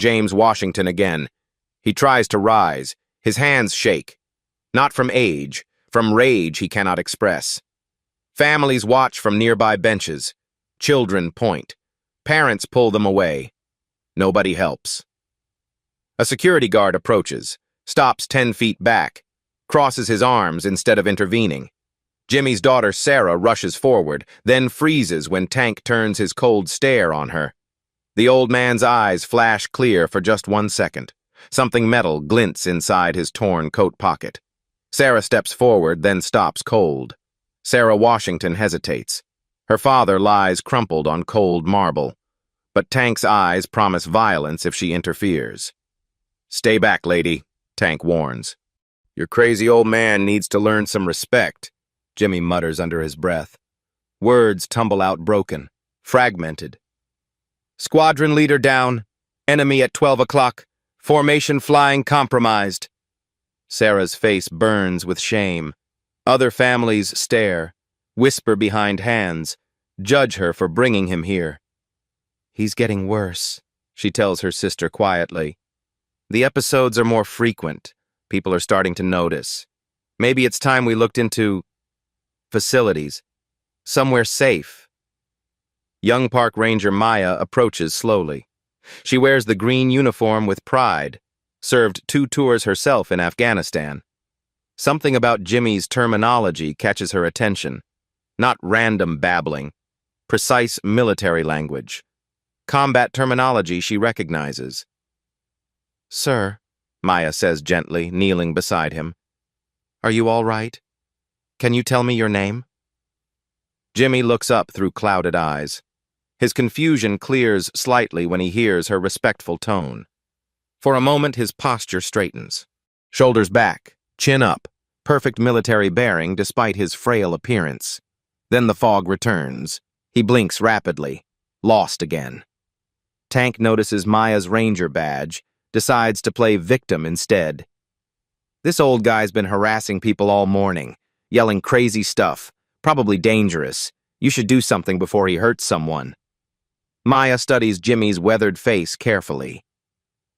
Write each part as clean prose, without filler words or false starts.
James Washington again. He tries to rise. His hands shake. Not from age, from rage he cannot express. Families watch from nearby benches. Children point. Parents pull them away. Nobody helps. A security guard approaches, stops 10 feet back, crosses his arms instead of intervening. Jimmy's daughter Sarah rushes forward, then freezes when Tank turns his cold stare on her. The old man's eyes flash clear for just 1 second. Something metal glints inside his torn coat pocket. Sarah steps forward, then stops cold. Sarah Washington hesitates. Her father lies crumpled on cold marble. But Tank's eyes promise violence if she interferes. "Stay back, lady," Tank warns. "Your crazy old man needs to learn some respect," Jimmy mutters under his breath. Words tumble out broken, fragmented. "Squadron leader down. Enemy at 12 o'clock. Formation flying compromised." Sarah's face burns with shame. Other families stare, whisper behind hands, judge her for bringing him here. "He's getting worse," she tells her sister quietly. "The episodes are more frequent. People are starting to notice. Maybe it's time we looked into facilities. Somewhere safe." Young Park Ranger Maya approaches slowly. She wears the green uniform with pride, served 2 tours herself in Afghanistan. Something about Jimmy's terminology catches her attention. Not random babbling, precise military language. Combat terminology she recognizes. "Sir," Maya says gently, kneeling beside him. "Are you all right? Can you tell me your name?" Jimmy looks up through clouded eyes. His confusion clears slightly when he hears her respectful tone. For a moment, his posture straightens. Shoulders back, chin up, perfect military bearing despite his frail appearance. Then the fog returns. He blinks rapidly, lost again. Tank notices Maya's ranger badge, decides to play victim instead. "This old guy's been harassing people all morning, yelling crazy stuff, probably dangerous. You should do something before he hurts someone." Maya studies Jimmy's weathered face carefully.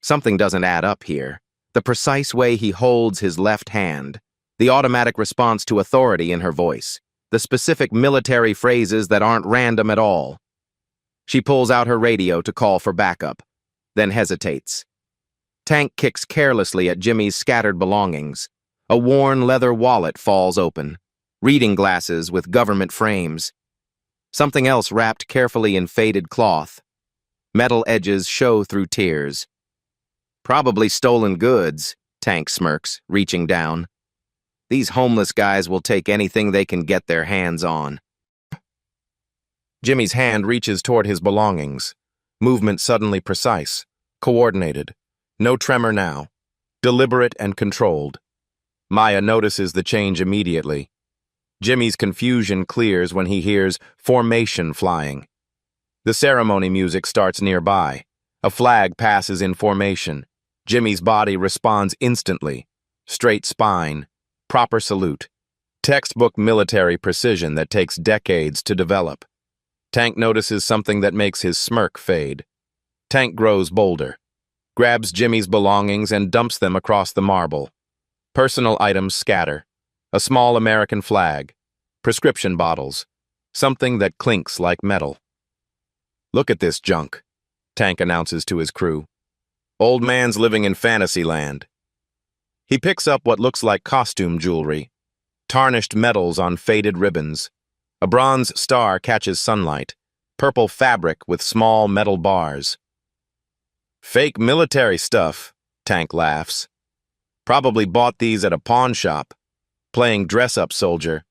Something doesn't add up here. The precise way he holds his left hand, the automatic response to authority in her voice, the specific military phrases that aren't random at all. She pulls out her radio to call for backup, then hesitates. Tank kicks carelessly at Jimmy's scattered belongings. A worn leather wallet falls open. Reading glasses with government frames. Something else wrapped carefully in faded cloth. Metal edges show through tears. "Probably stolen goods," Tank smirks, reaching down. "These homeless guys will take anything they can get their hands on." Jimmy's hand reaches toward his belongings. Movement suddenly precise, coordinated. No tremor now. Deliberate and controlled. Maya notices the change immediately. Jimmy's confusion clears when he hears formation flying. The ceremony music starts nearby. A flag passes in formation. Jimmy's body responds instantly. Straight spine. Proper salute. Textbook military precision that takes decades to develop. Tank notices something that makes his smirk fade. Tank grows bolder. Grabs Jimmy's belongings and dumps them across the marble. Personal items scatter. A small American flag. Prescription bottles. Something that clinks like metal. "Look at this junk," Tank announces to his crew. "Old man's living in fantasy land." He picks up what looks like costume jewelry. Tarnished metals on faded ribbons. A bronze star catches sunlight. Purple fabric with small metal bars. "Fake military stuff," Tank laughs. "Probably bought these at a pawn shop. Playing dress-up soldier."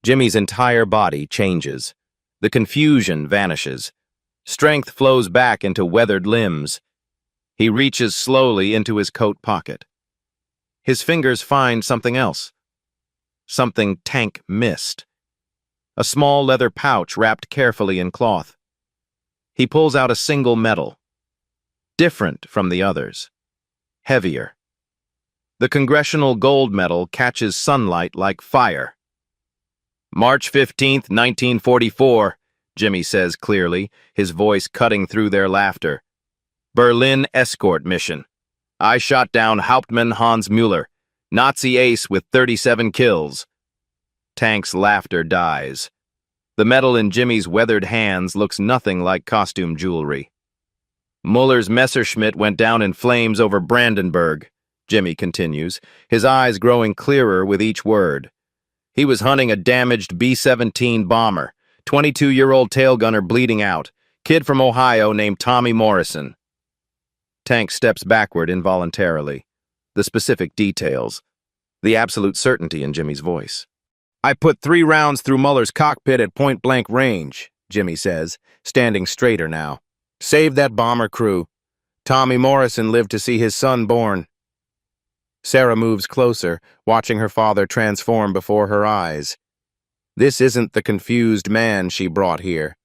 Jimmy's entire body changes. The confusion vanishes. Strength flows back into weathered limbs. He reaches slowly into his coat pocket. His fingers find something else. Something Tank missed. A small leather pouch wrapped carefully in cloth. He pulls out a single medal. Different from the others. Heavier. The Congressional Gold Medal catches sunlight like fire. "March 15th, 1944, Jimmy says clearly, his voice cutting through their laughter. Berlin escort mission. I shot down Hauptmann Hans Müller, Nazi ace with 37 kills. Tank's laughter dies. The metal in Jimmy's weathered hands looks nothing like costume jewelry. Muller's Messerschmitt went down in flames over Brandenburg, Jimmy continues, his eyes growing clearer with each word. He was hunting a damaged B-17 bomber, 22-year-old tail gunner bleeding out, kid from Ohio named Tommy Morrison. Tank steps backward involuntarily. The specific details. The absolute certainty in Jimmy's voice. I put 3 rounds through Muller's cockpit at point-blank range, Jimmy says, standing straighter now. Saved that bomber crew. Tommy Morrison lived to see his son born. Sarah moves closer, watching her father transform before her eyes. This isn't the confused man she brought here.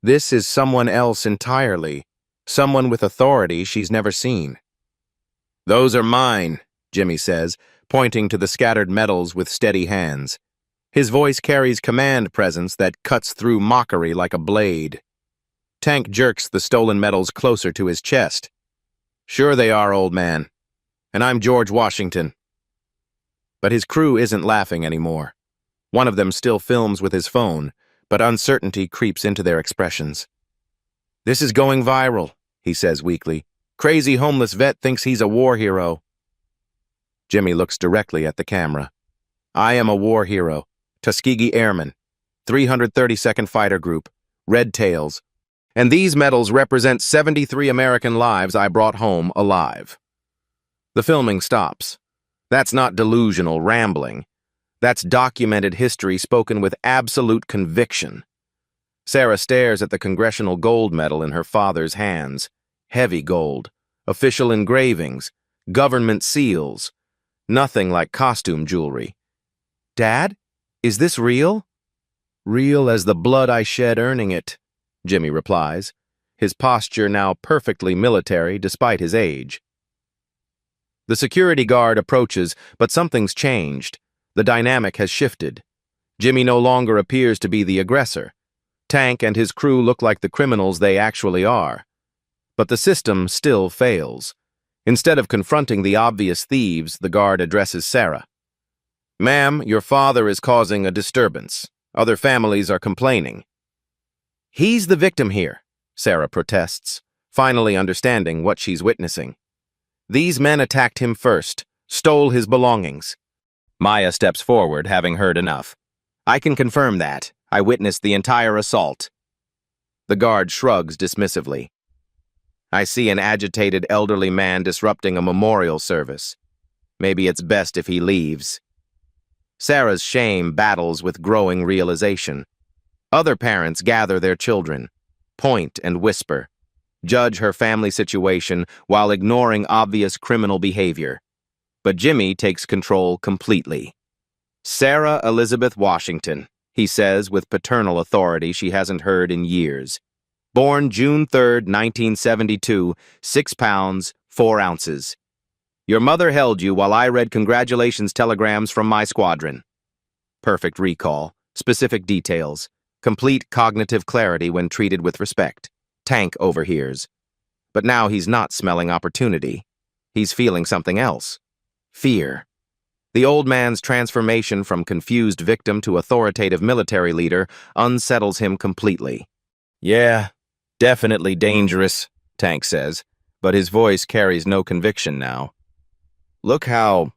This is someone else entirely. Someone with authority she's never seen. Those are mine, Jimmy says, pointing to the scattered medals with steady hands. His voice carries command presence that cuts through mockery like a blade. Tank jerks the stolen medals closer to his chest. Sure they are, old man. And I'm George Washington. But his crew isn't laughing anymore. One of them still films with his phone, but uncertainty creeps into their expressions. This is going viral, he says weakly. Crazy homeless vet thinks he's a war hero. Jimmy looks directly at the camera. I am a war hero. Tuskegee Airmen, 332nd Fighter Group, Red Tails, and these medals represent 73 American lives I brought home alive. The filming stops. That's not delusional rambling. That's documented history spoken with absolute conviction. Sarah stares at the Congressional Gold Medal in her father's hands. Heavy gold, official engravings, government seals. Nothing like costume jewelry. Dad? Is this real? Real as the blood I shed earning it, Jimmy replies, his posture now perfectly military despite his age. The security guard approaches, but something's changed. The dynamic has shifted. Jimmy no longer appears to be the aggressor. Tank and his crew look like the criminals they actually are. But the system still fails. Instead of confronting the obvious thieves, the guard addresses Sarah. Ma'am, your father is causing a disturbance. Other families are complaining. He's the victim here, Sarah protests, finally understanding what she's witnessing. These men attacked him first, stole his belongings. Maya steps forward, having heard enough. I can confirm that. I witnessed the entire assault. The guard shrugs dismissively. I see an agitated elderly man disrupting a memorial service. Maybe it's best if he leaves. Sarah's shame battles with growing realization. Other parents gather their children, point and whisper, judge her family situation while ignoring obvious criminal behavior. But Jimmy takes control completely. Sarah Elizabeth Washington, he says with paternal authority she hasn't heard in years. Born June 3rd, 1972, 6 pounds, 4 ounces. Your mother held you while I read congratulations telegrams from my squadron. Perfect recall, specific details, complete cognitive clarity when treated with respect. Tank overhears. But now he's not smelling opportunity. He's feeling something else. Fear. The old man's transformation from confused victim to authoritative military leader unsettles him completely. Yeah, definitely dangerous, Tank says, but his voice carries no conviction now. Look how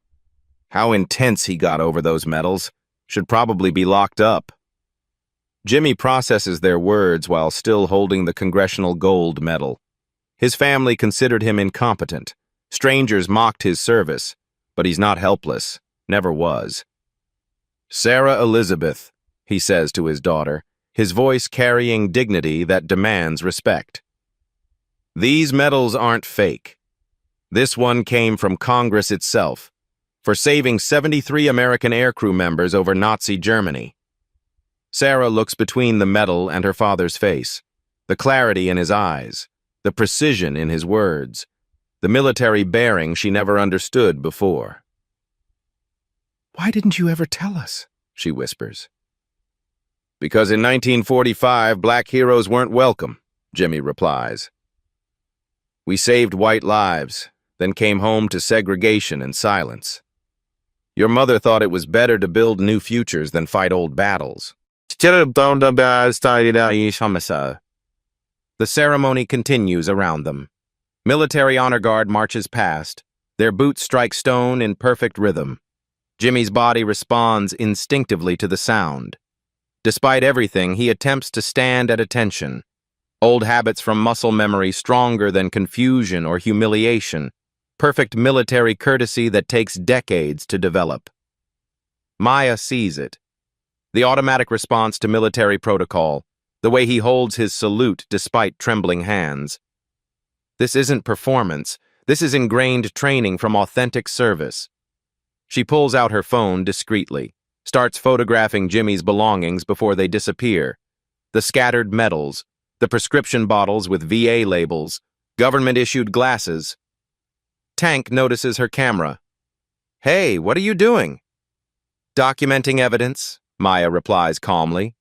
intense he got over those medals. Should probably be locked up. Jimmy processes their words while still holding the Congressional Gold Medal. His family considered him incompetent. Strangers mocked his service, but he's not helpless, never was. Sarah Elizabeth, he says to his daughter, his voice carrying dignity that demands respect. These medals aren't fake. This one came from Congress itself, for saving 73 American aircrew members over Nazi Germany. Sarah looks between the medal and her father's face, the clarity in his eyes, the precision in his words, the military bearing she never understood before. Why didn't you ever tell us? She whispers. Because in 1945, black heroes weren't welcome, Jimmy replies. We saved white lives, then came home to segregation and silence. Your mother thought it was better to build new futures than fight old battles. The ceremony continues around them. Military honor guard marches past. Their boots strike stone in perfect rhythm. Jimmy's body responds instinctively to the sound. Despite everything, he attempts to stand at attention. Old habits from muscle memory stronger than confusion or humiliation. Perfect military courtesy that takes decades to develop. Maya sees it. The automatic response to military protocol, the way he holds his salute despite trembling hands. This isn't performance. This is ingrained training from authentic service. She pulls out her phone discreetly, starts photographing Jimmy's belongings before they disappear. The scattered medals, the prescription bottles with VA labels, government-issued glasses. Tank notices her camera. "Hey, what are you doing?" "Documenting evidence," Maya replies calmly.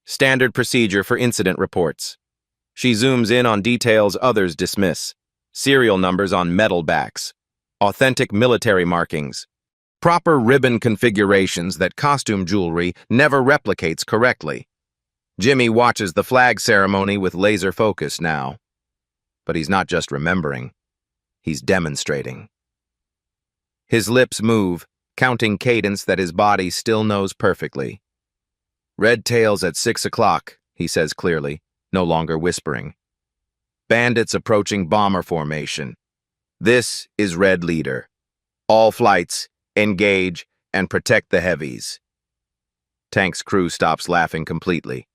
Standard procedure for incident reports. She zooms in on details others dismiss. Serial numbers on medal backs. Authentic military markings. Proper ribbon configurations that costume jewelry never replicates correctly. Jimmy watches the flag ceremony with laser focus now. But he's not just remembering. He's demonstrating. His lips move, counting cadence that his body still knows perfectly. "Red tails at 6 o'clock, he says clearly, no longer whispering. "Bandits approaching bomber formation. This is Red Leader. All flights, engage, and protect the heavies." Tank's crew stops laughing completely.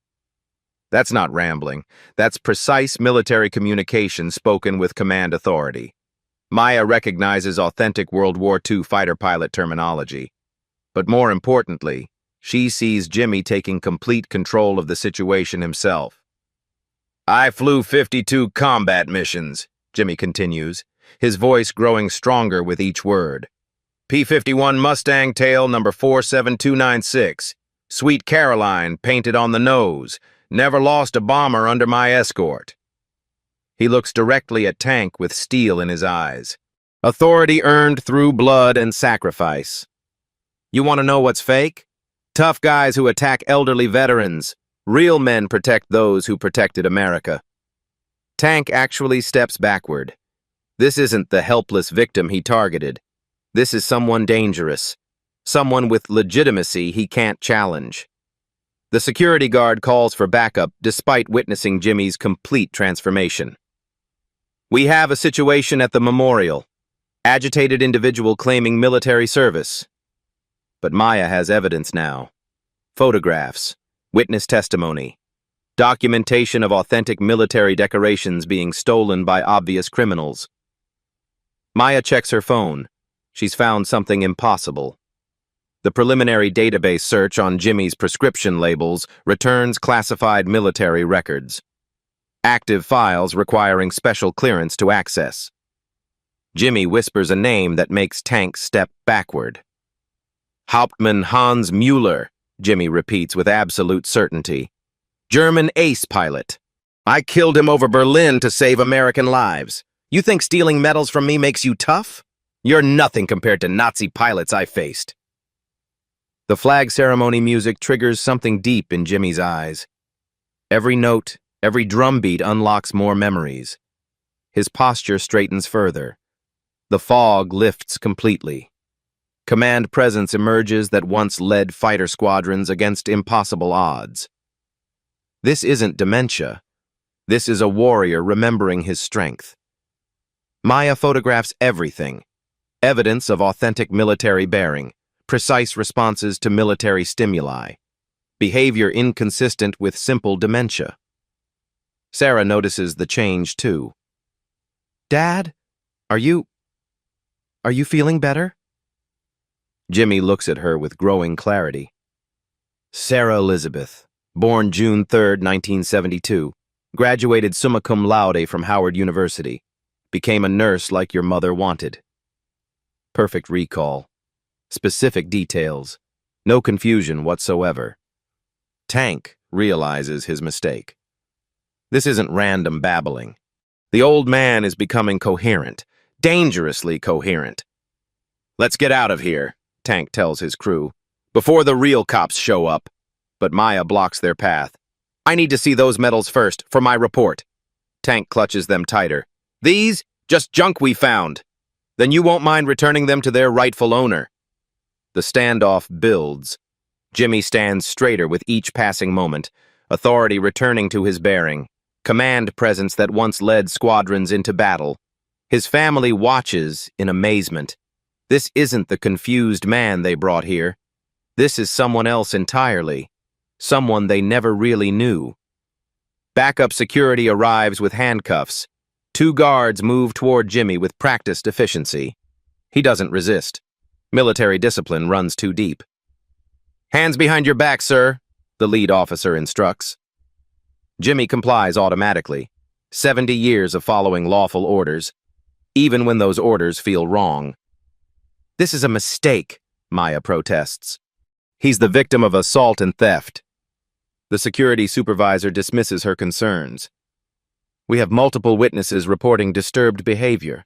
That's not rambling. That's precise military communication spoken with command authority. Maya recognizes authentic World War II fighter pilot terminology. But more importantly, she sees Jimmy taking complete control of the situation himself. "I flew 52 combat missions," Jimmy continues, his voice growing stronger with each word. "P-51 Mustang tail number 47296. Sweet Caroline painted on the nose. Never lost a bomber under my escort." He looks directly at Tank with steel in his eyes. Authority earned through blood and sacrifice. You want to know what's fake? Tough guys who attack elderly veterans. Real men protect those who protected America. Tank actually steps backward. This isn't the helpless victim he targeted. This is someone dangerous. Someone with legitimacy he can't challenge. The security guard calls for backup despite witnessing Jimmy's complete transformation. "We have a situation at the memorial. Agitated individual claiming military service." But Maya has evidence now. Photographs, witness testimony, documentation of authentic military decorations being stolen by obvious criminals. Maya checks her phone. She's found something impossible. The preliminary database search on Jimmy's prescription labels returns classified military records. Active files requiring special clearance to access. Jimmy whispers a name that makes Tank step backward. "Hauptmann Hans Müller," Jimmy repeats with absolute certainty. "German ace pilot. I killed him over Berlin to save American lives. You think stealing medals from me makes you tough? You're nothing compared to Nazi pilots I faced." The flag ceremony music triggers something deep in Jimmy's eyes. Every note, every drumbeat unlocks more memories. His posture straightens further. The fog lifts completely. Command presence emerges that once led fighter squadrons against impossible odds. This isn't dementia. This is a warrior remembering his strength. Maya photographs everything. Evidence of authentic military bearing. Precise responses to military stimuli, behavior inconsistent with simple dementia. Sarah notices the change too. "Dad, are you feeling better?" Jimmy looks at her with growing clarity. Sarah Elizabeth, born June 3, 1972, graduated summa cum laude from Howard University, became a nurse like your mother wanted. Perfect recall. Specific details. No confusion whatsoever. Tank realizes his mistake. This isn't random babbling. The old man is becoming coherent, dangerously coherent. "Let's get out of here," Tank tells his crew, "before the real cops show up." But Maya blocks their path. "I need to see those medals first, for my report." Tank clutches them tighter. "These? Just junk we found. Then you won't mind returning them to their rightful owner." The standoff builds. Jimmy stands straighter with each passing moment, authority returning to his bearing, command presence that once led squadrons into battle. His family watches in amazement. This isn't the confused man they brought here. This is someone else entirely, someone they never really knew. Backup security arrives with handcuffs. 2 guards move toward Jimmy with practiced efficiency. He doesn't resist. Military discipline runs too deep. "Hands behind your back, sir," the lead officer instructs. Jimmy complies automatically. 70 years of following lawful orders, even when those orders feel wrong. "This is a mistake," Maya protests. "He's the victim of assault and theft." The security supervisor dismisses her concerns. "We have multiple witnesses reporting disturbed behavior.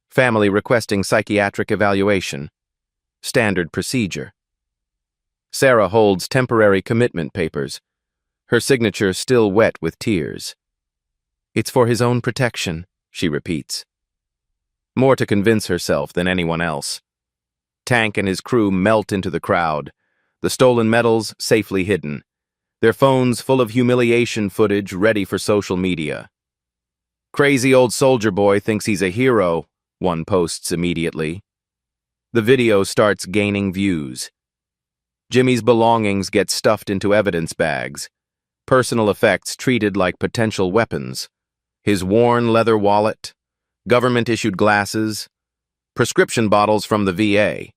Family requesting psychiatric evaluation. Standard procedure." Sarah holds temporary commitment papers, her signature still wet with tears. "It's for his own protection," she repeats. More to convince herself than anyone else. Tank and his crew melt into the crowd, the stolen medals safely hidden, their phones full of humiliation footage ready for social media. "Crazy old soldier boy thinks he's a hero," one posts immediately. The video starts gaining views. Jimmy's belongings get stuffed into evidence bags, personal effects treated like potential weapons. His worn leather wallet, government-issued glasses, prescription bottles from the VA.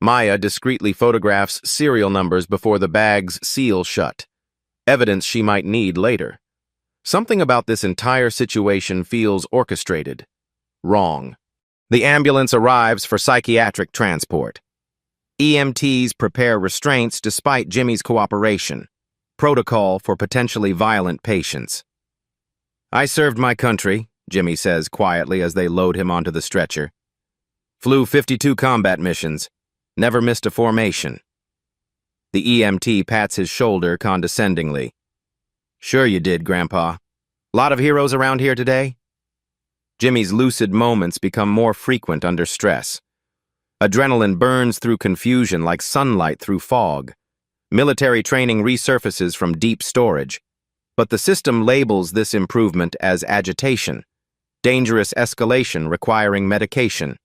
Maya discreetly photographs serial numbers before the bags seal shut, evidence she might need later. Something about this entire situation feels orchestrated, wrong. The ambulance arrives for psychiatric transport. EMTs prepare restraints despite Jimmy's cooperation. Protocol for potentially violent patients. "I served my country," Jimmy says quietly as they load him onto the stretcher. "Flew 52 combat missions. Never missed a formation." The EMT pats his shoulder condescendingly. "Sure you did, Grandpa. Lot of heroes around here today?" Jimmy's lucid moments become more frequent under stress. Adrenaline burns through confusion like sunlight through fog. Military training resurfaces from deep storage. But the system labels this improvement as agitation, dangerous escalation requiring medication.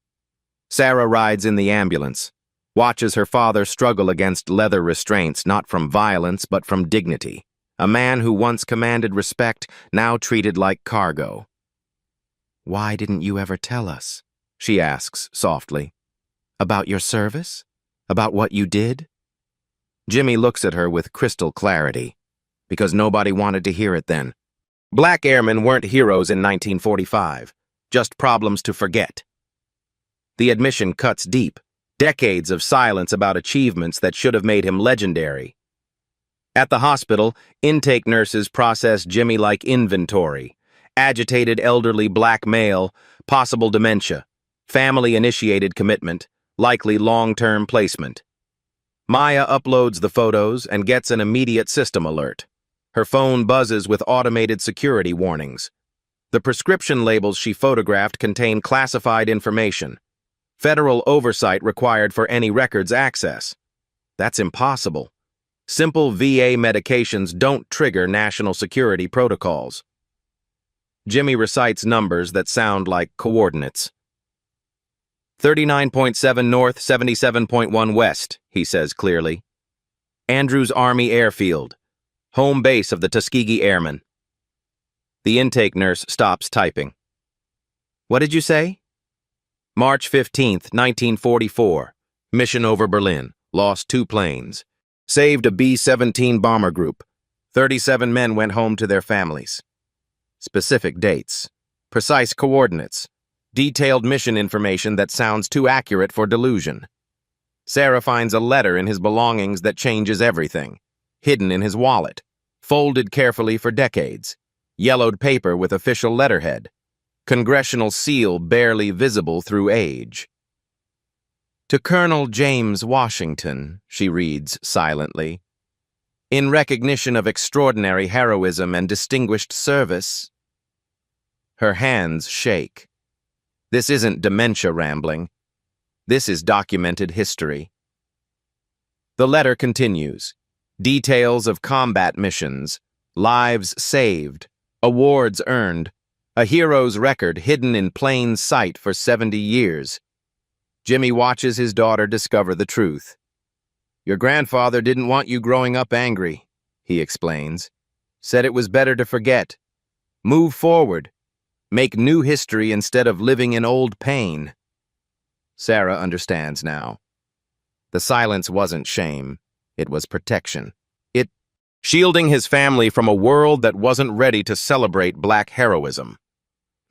Sarah rides in the ambulance, watches her father struggle against leather restraints not from violence but from dignity. A man who once commanded respect, now treated like cargo. "Why didn't you ever tell us?" she asks softly. "About your service? About what you did?" Jimmy looks at her with crystal clarity. Because nobody wanted to hear it then. Black airmen weren't heroes in 1945, just problems to forget. The admission cuts deep, decades of silence about achievements that should have made him legendary. At the hospital, intake nurses process Jimmy like inventory. Agitated elderly black male, possible dementia, family-initiated commitment, likely long-term placement. Maya uploads the photos and gets an immediate system alert. Her phone buzzes with automated security warnings. The prescription labels she photographed contain classified information. Federal oversight required for any records access. That's impossible. Simple VA medications don't trigger national security protocols. Jimmy recites numbers that sound like coordinates. 39.7 north, 77.1 west, he says clearly. Andrews Army Airfield, home base of the Tuskegee Airmen. The intake nurse stops typing. "What did you say?" "March 15th, 1944. Mission over Berlin. Lost 2 planes. Saved a B-17 bomber group. 37 men went home to their families." Specific dates. Precise coordinates. Detailed mission information that sounds too accurate for delusion. Sarah finds a letter in his belongings that changes everything. Hidden in his wallet. Folded carefully for decades. Yellowed paper with official letterhead. congressional seal barely visible through age. To Colonel James Washington, she reads silently, in recognition of extraordinary heroism and distinguished service. Her hands shake. This isn't dementia rambling. This is documented history. The letter continues. Details of combat missions, lives saved, awards earned, a hero's record hidden in plain sight for 70 years. Jimmy watches his daughter discover the truth. Your grandfather didn't want you growing up angry, he explains. Said it was better to forget. Move forward. Make new history instead of living in old pain. Sarah understands now. The silence wasn't shame. It was protection. It shielding his family from a world that wasn't ready to celebrate black heroism.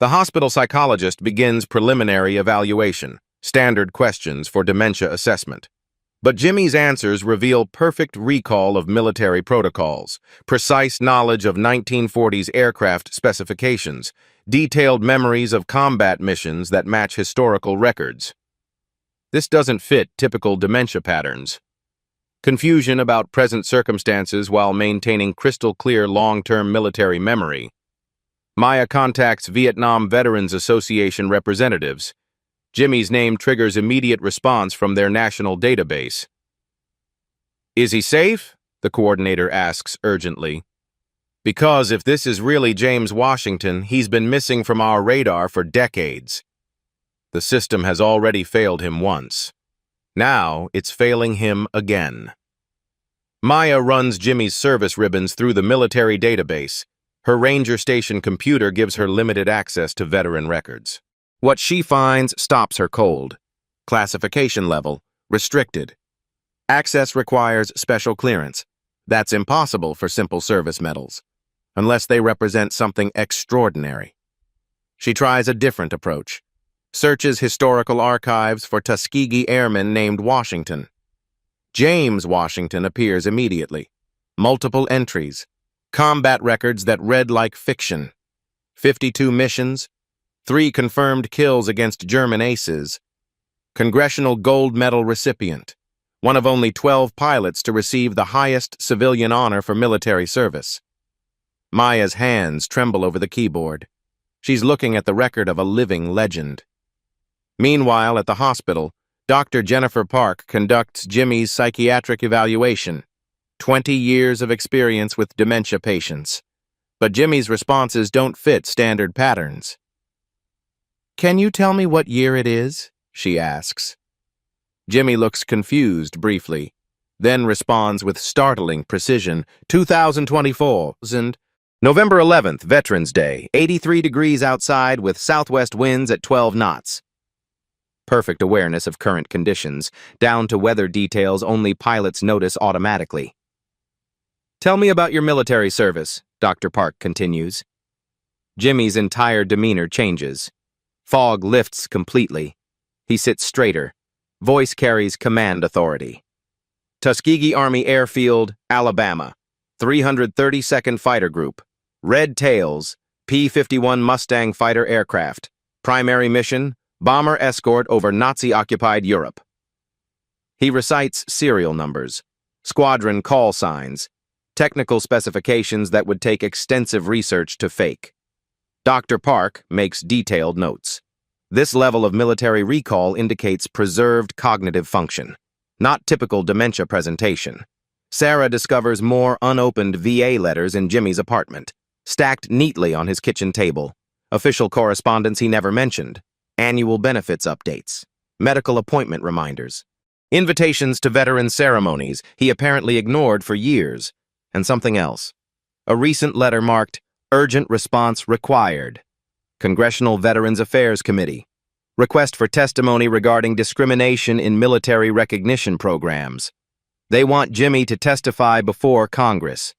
The hospital psychologist begins preliminary evaluation, standard questions for dementia assessment. But Jimmy's answers reveal perfect recall of military protocols, precise knowledge of 1940s aircraft specifications, detailed memories of combat missions that match historical records. This doesn't fit typical dementia patterns. Confusion about present circumstances while maintaining crystal-clear long-term military memory. Maya contacts Vietnam Veterans Association representatives. Jimmy's name triggers immediate response from their national database. Is he safe? The coordinator asks urgently. Because if this is really James Washington, he's been missing from our radar for decades. The system has already failed him once. Now it's failing him again. Maya runs Jimmy's service ribbons through the military database. Her ranger station computer gives her limited access to veteran records. What she finds stops her cold. Classification level, restricted. Access requires special clearance. That's impossible for simple service medals, unless they represent something extraordinary. She tries a different approach. Searches historical archives for Tuskegee airmen named Washington. James Washington appears immediately. Multiple entries. Combat records that read like fiction. 52 missions. 3 confirmed kills against German aces. Congressional Gold Medal recipient. One of only 12 pilots to receive the highest civilian honor for military service. Maya's hands tremble over the keyboard. She's looking at the record of a living legend. Meanwhile, at the hospital, Dr. Jennifer Park conducts Jimmy's psychiatric evaluation. 20 years of experience with dementia patients. But Jimmy's responses don't fit standard patterns. Can you tell me what year it is? She asks. Jimmy looks confused briefly, then responds with startling precision. 2024. November 11th, Veterans Day, 83 degrees outside with southwest winds at 12 knots. Perfect awareness of current conditions, down to weather details only pilots notice automatically. Tell me about your military service, Dr. Park continues. Jimmy's entire demeanor changes. Fog lifts completely. He sits straighter. Voice carries command authority. Tuskegee Army Airfield, Alabama. 332nd Fighter Group. Red Tails, P-51 Mustang fighter aircraft. Primary mission, bomber escort over Nazi-occupied Europe. He recites serial numbers, squadron call signs, technical specifications that would take extensive research to fake. Dr. Park makes detailed notes. This level of military recall indicates preserved cognitive function, not typical dementia presentation. Sarah discovers more unopened VA letters in Jimmy's apartment, stacked neatly on his kitchen table. Official correspondence he never mentioned. Annual benefits updates, medical appointment reminders, invitations to veteran ceremonies he apparently ignored for years, and something else. A recent letter marked, Urgent Response Required. Congressional Veterans Affairs Committee. Request for testimony regarding discrimination in military recognition programs. They want Jimmy to testify before Congress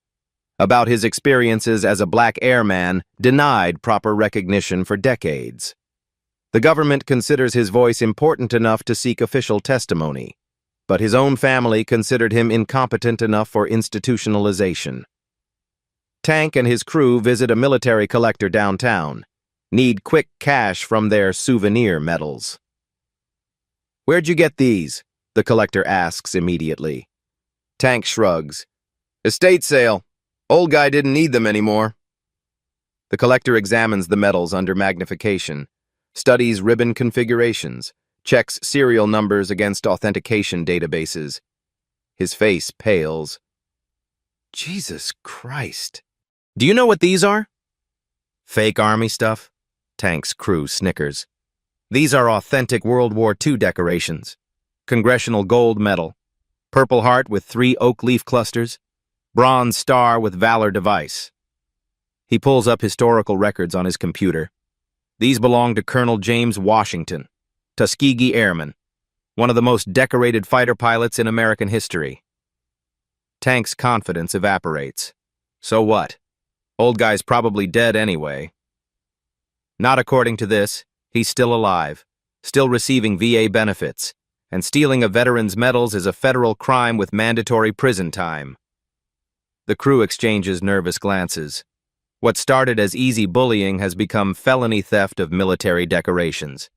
about his experiences as a black airman denied proper recognition for decades. The government considers his voice important enough to seek official testimony, but his own family considered him incompetent enough for institutionalization. Tank and his crew visit a military collector downtown. Need quick cash from their souvenir medals. Where'd you get these? The collector asks immediately. Tank shrugs. Estate sale. Old guy didn't need them anymore. The collector examines the medals under magnification, studies ribbon configurations, checks serial numbers against authentication databases. His face pales. Jesus Christ. Do you know what these are? Fake army stuff? Tank's crew snickers. These are authentic World War II decorations. Congressional Gold Medal, Purple Heart with 3 oak leaf clusters, Bronze Star with Valor device. He pulls up historical records on his computer. These belong to Colonel James Washington, Tuskegee Airman, one of the most decorated fighter pilots in American history. Tank's confidence evaporates. So what? Old guy's probably dead anyway. Not according to this. He's still alive, still receiving VA benefits, and stealing a veteran's medals is a federal crime with mandatory prison time. The crew exchanges nervous glances. What started as easy bullying has become felony theft of military decorations.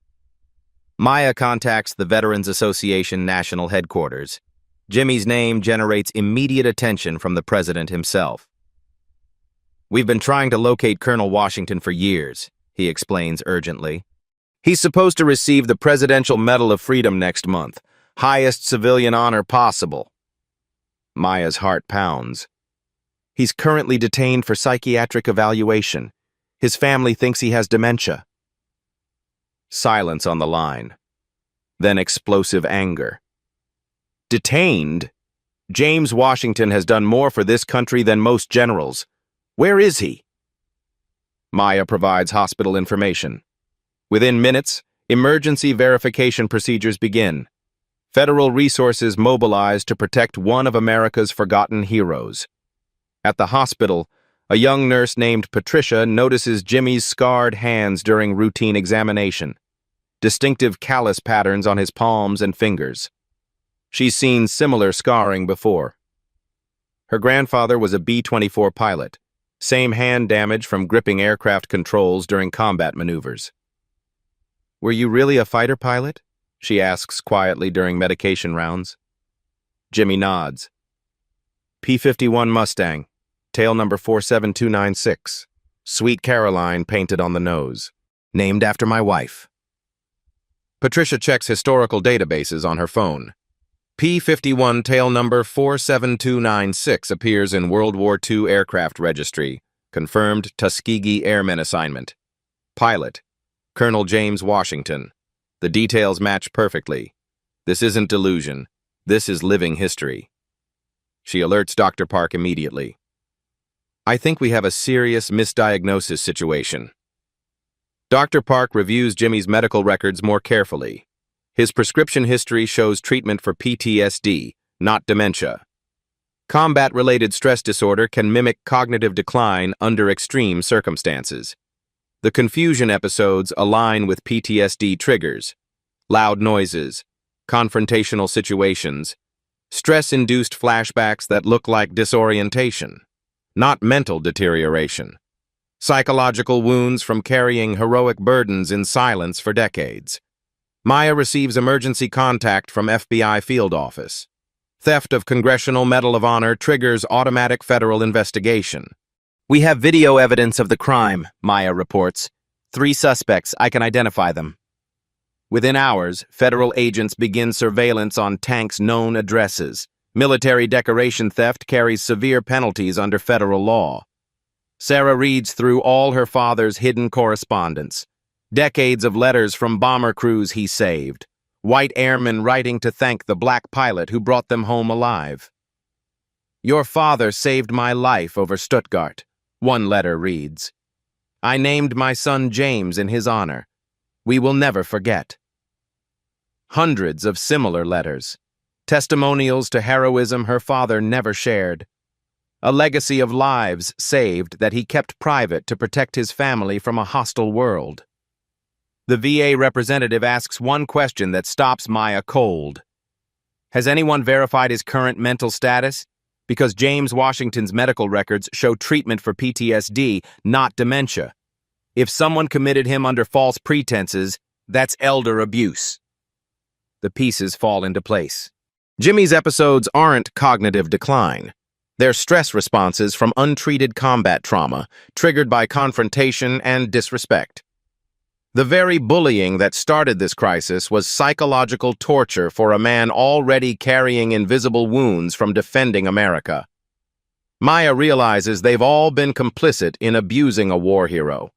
Maya contacts the Veterans Association National Headquarters. Jimmy's name generates immediate attention from the president himself. We've been trying to locate Colonel Washington for years, he explains urgently. He's supposed to receive the Presidential Medal of Freedom next month, highest civilian honor possible. Maya's heart pounds. He's currently detained for psychiatric evaluation. His family thinks he has dementia. Silence on the line. Then explosive anger. Detained? James Washington has done more for this country than most generals. Where is he? Maya provides hospital information. Within minutes, emergency verification procedures begin. Federal resources mobilize to protect one of America's forgotten heroes. At the hospital, a young nurse named Patricia notices Jimmy's scarred hands during routine examination, distinctive callus patterns on his palms and fingers. She's seen similar scarring before. Her grandfather was a B-24 pilot, same hand damage from gripping aircraft controls during combat maneuvers. Were you really a fighter pilot? She asks quietly during medication rounds. Jimmy nods. P-51 Mustang, tail number 47296. Sweet Caroline painted on the nose. Named after my wife. Patricia checks historical databases on her phone. P-51 tail number 47296 appears in World War II aircraft registry. Confirmed Tuskegee Airmen assignment. Pilot, Colonel James Washington. The details match perfectly. This isn't delusion. This is living history. She alerts Dr. Park immediately. I think we have a serious misdiagnosis situation. Dr. Park reviews Jimmy's medical records more carefully. His prescription history shows treatment for PTSD, not dementia. Combat-related stress disorder can mimic cognitive decline under extreme circumstances. The confusion episodes align with PTSD triggers, loud noises, confrontational situations, stress-induced flashbacks that look like disorientation, not mental deterioration, psychological wounds from carrying heroic burdens in silence for decades. Maya receives emergency contact from FBI field office. Theft of Congressional Medal of Honor triggers automatic federal investigation. We have video evidence of the crime, Maya reports. 3 suspects, I can identify them. Within hours, federal agents begin surveillance on Tank's known addresses. Military decoration theft carries severe penalties under federal law. Sarah reads through all her father's hidden correspondence. Decades of letters from bomber crews he saved. White airmen writing to thank the black pilot who brought them home alive. Your father saved my life over Stuttgart, one letter reads. I named my son James in his honor. We will never forget. Hundreds of similar letters. Testimonials to heroism her father never shared. A legacy of lives saved that he kept private to protect his family from a hostile world. The VA representative asks one question that stops Maya cold. Has anyone verified his current mental status? Because James Washington's medical records show treatment for PTSD, not dementia. If someone committed him under false pretenses, that's elder abuse. The pieces fall into place. Jimmy's episodes aren't cognitive decline. They're stress responses from untreated combat trauma, triggered by confrontation and disrespect. The very bullying that started this crisis was psychological torture for a man already carrying invisible wounds from defending America. Maya realizes they've all been complicit in abusing a war hero.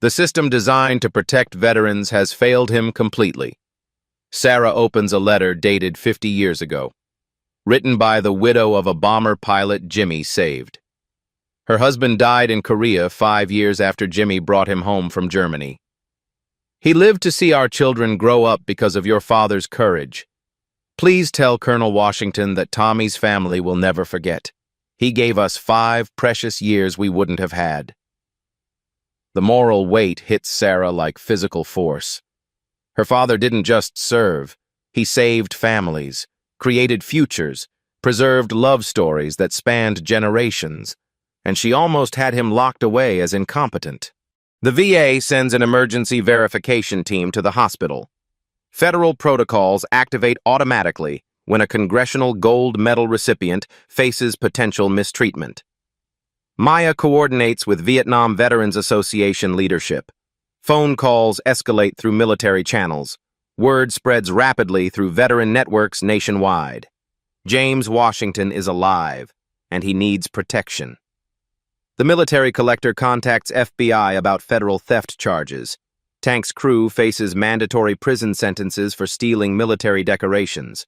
The system designed to protect veterans has failed him completely. Sarah opens a letter dated 50 years ago, written by the widow of a bomber pilot Jimmy saved. Her husband died in Korea 5 years after Jimmy brought him home from Germany. He lived to see our children grow up because of your father's courage. Please tell Colonel Washington that Tommy's family will never forget. He gave us 5 precious years we wouldn't have had. The moral weight hits Sarah like physical force. Her father didn't just serve. He saved families, created futures, preserved love stories that spanned generations, and she almost had him locked away as incompetent. The VA sends an emergency verification team to the hospital. Federal protocols activate automatically when a Congressional Gold Medal recipient faces potential mistreatment. Maya coordinates with Vietnam Veterans Association leadership. Phone calls escalate through military channels. Word spreads rapidly through veteran networks nationwide. James Washington is alive, and he needs protection. The military collector contacts FBI about federal theft charges. Tank's crew faces mandatory prison sentences for stealing military decorations.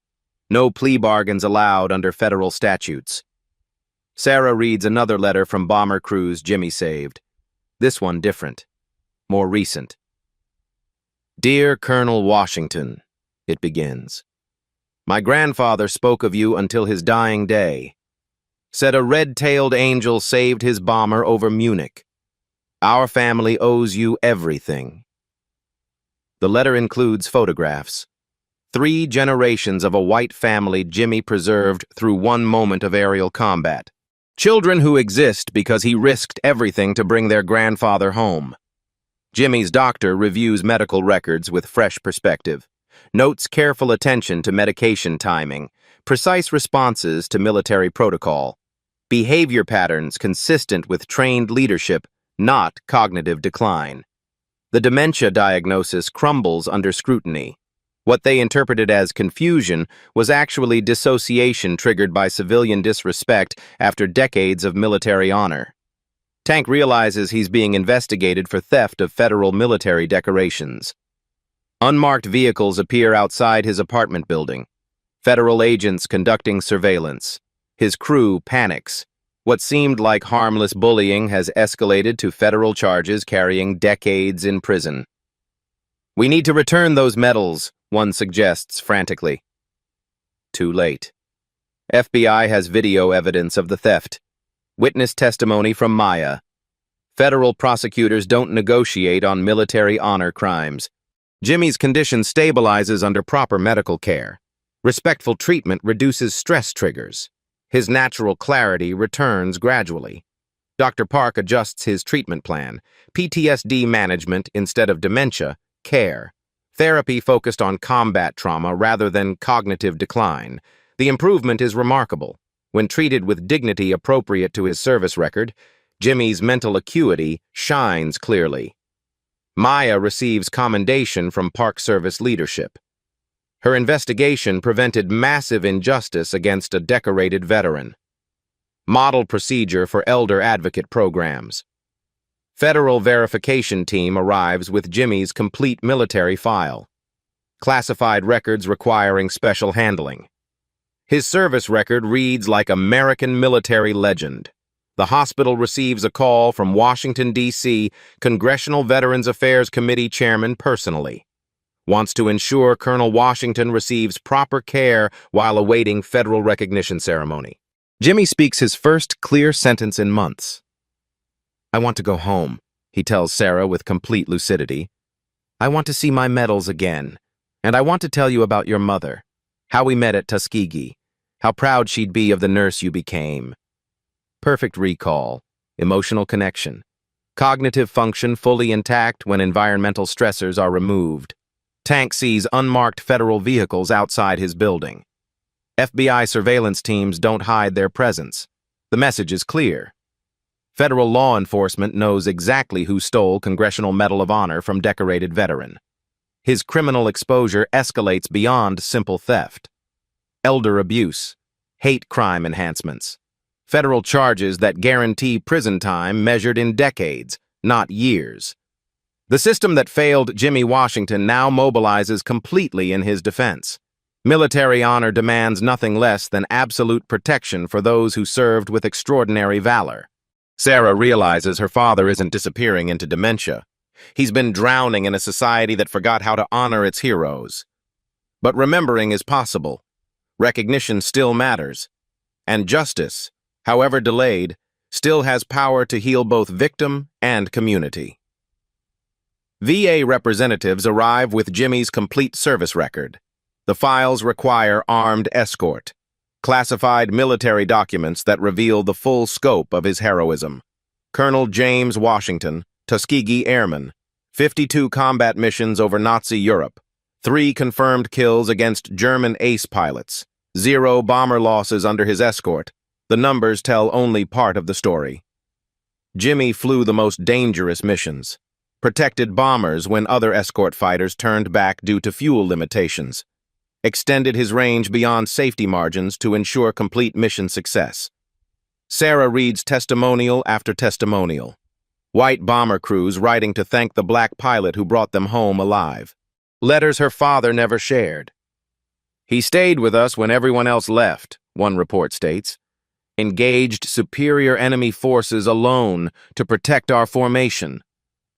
No plea bargains allowed under federal statutes. Sarah reads another letter from bomber crews Jimmy saved. This one different, more recent. Dear Colonel Washington, it begins. My grandfather spoke of you until his dying day. Said a red-tailed angel saved his bomber over Munich. Our family owes you everything. The letter includes photographs. 3 generations of a white family Jimmy preserved through one moment of aerial combat. Children who exist because he risked everything to bring their grandfather home. Jimmy's doctor reviews medical records with fresh perspective, notes careful attention to medication timing, precise responses to military protocol, behavior patterns consistent with trained leadership, not cognitive decline. The dementia diagnosis crumbles under scrutiny. What they interpreted as confusion was actually dissociation triggered by civilian disrespect after decades of military honor. Tank realizes he's being investigated for theft of federal military decorations. Unmarked vehicles appear outside his apartment building. Federal agents conducting surveillance. His crew panics. What seemed like harmless bullying has escalated to federal charges carrying decades in prison. We need to return those medals, one suggests frantically. Too late. FBI has video evidence of the theft. Witness testimony from Maya. Federal prosecutors don't negotiate on military honor crimes. Jimmy's condition stabilizes under proper medical care. Respectful treatment reduces stress triggers. His natural clarity returns gradually. Dr. Park adjusts his treatment plan. PTSD management instead of dementia, care. Therapy focused on combat trauma rather than cognitive decline. The improvement is remarkable. When treated with dignity appropriate to his service record, Jimmy's mental acuity shines clearly. Maya receives commendation from Park Service leadership. Her investigation prevented massive injustice against a decorated veteran. Model procedure for elder advocate programs. Federal verification team arrives with Jimmy's complete military file. Classified records requiring special handling. His service record reads like American military legend. The hospital receives a call from Washington, D.C. Congressional Veterans Affairs Committee Chairman personally. Wants to ensure Colonel Washington receives proper care while awaiting federal recognition ceremony. Jimmy speaks his first clear sentence in months. I want to go home, he tells Sarah with complete lucidity. I want to see my medals again, and I want to tell you about your mother, how we met at Tuskegee, how proud she'd be of the nurse you became. Perfect recall, emotional connection, Cognitive function fully intact when environmental stressors are removed. Tank sees unmarked federal vehicles outside his building. FBI surveillance teams don't hide their presence. The message is clear. Federal law enforcement knows exactly who stole Congressional Medal of Honor from decorated veteran. His criminal exposure escalates beyond simple theft. Elder abuse, hate crime enhancements, federal charges that guarantee prison time measured in decades, not years. The system that failed Jimmy Washington now mobilizes completely in his defense. Military honor demands nothing less than absolute protection for those who served with extraordinary valor. Sarah realizes her father isn't disappearing into dementia. He's been drowning in a society that forgot how to honor its heroes. But remembering is possible. Recognition still matters. And justice, however delayed, still has power to heal both victim and community. VA representatives arrive with Jimmy's complete service record. The files require armed escort, classified military documents that reveal the full scope of his heroism. Colonel James Washington, Tuskegee Airman, 52 combat missions over Nazi Europe, 3 confirmed kills against German ace pilots, 0 bomber losses under his escort. The numbers tell only part of the story. Jimmy flew the most dangerous missions, protected bombers when other escort fighters turned back due to fuel limitations, extended his range beyond safety margins to ensure complete mission success. Sarah reads testimonial after testimonial. White bomber crews writing to thank the black pilot who brought them home alive. Letters her father never shared. "He stayed with us when everyone else left," one report states. "Engaged superior enemy forces alone to protect our formation.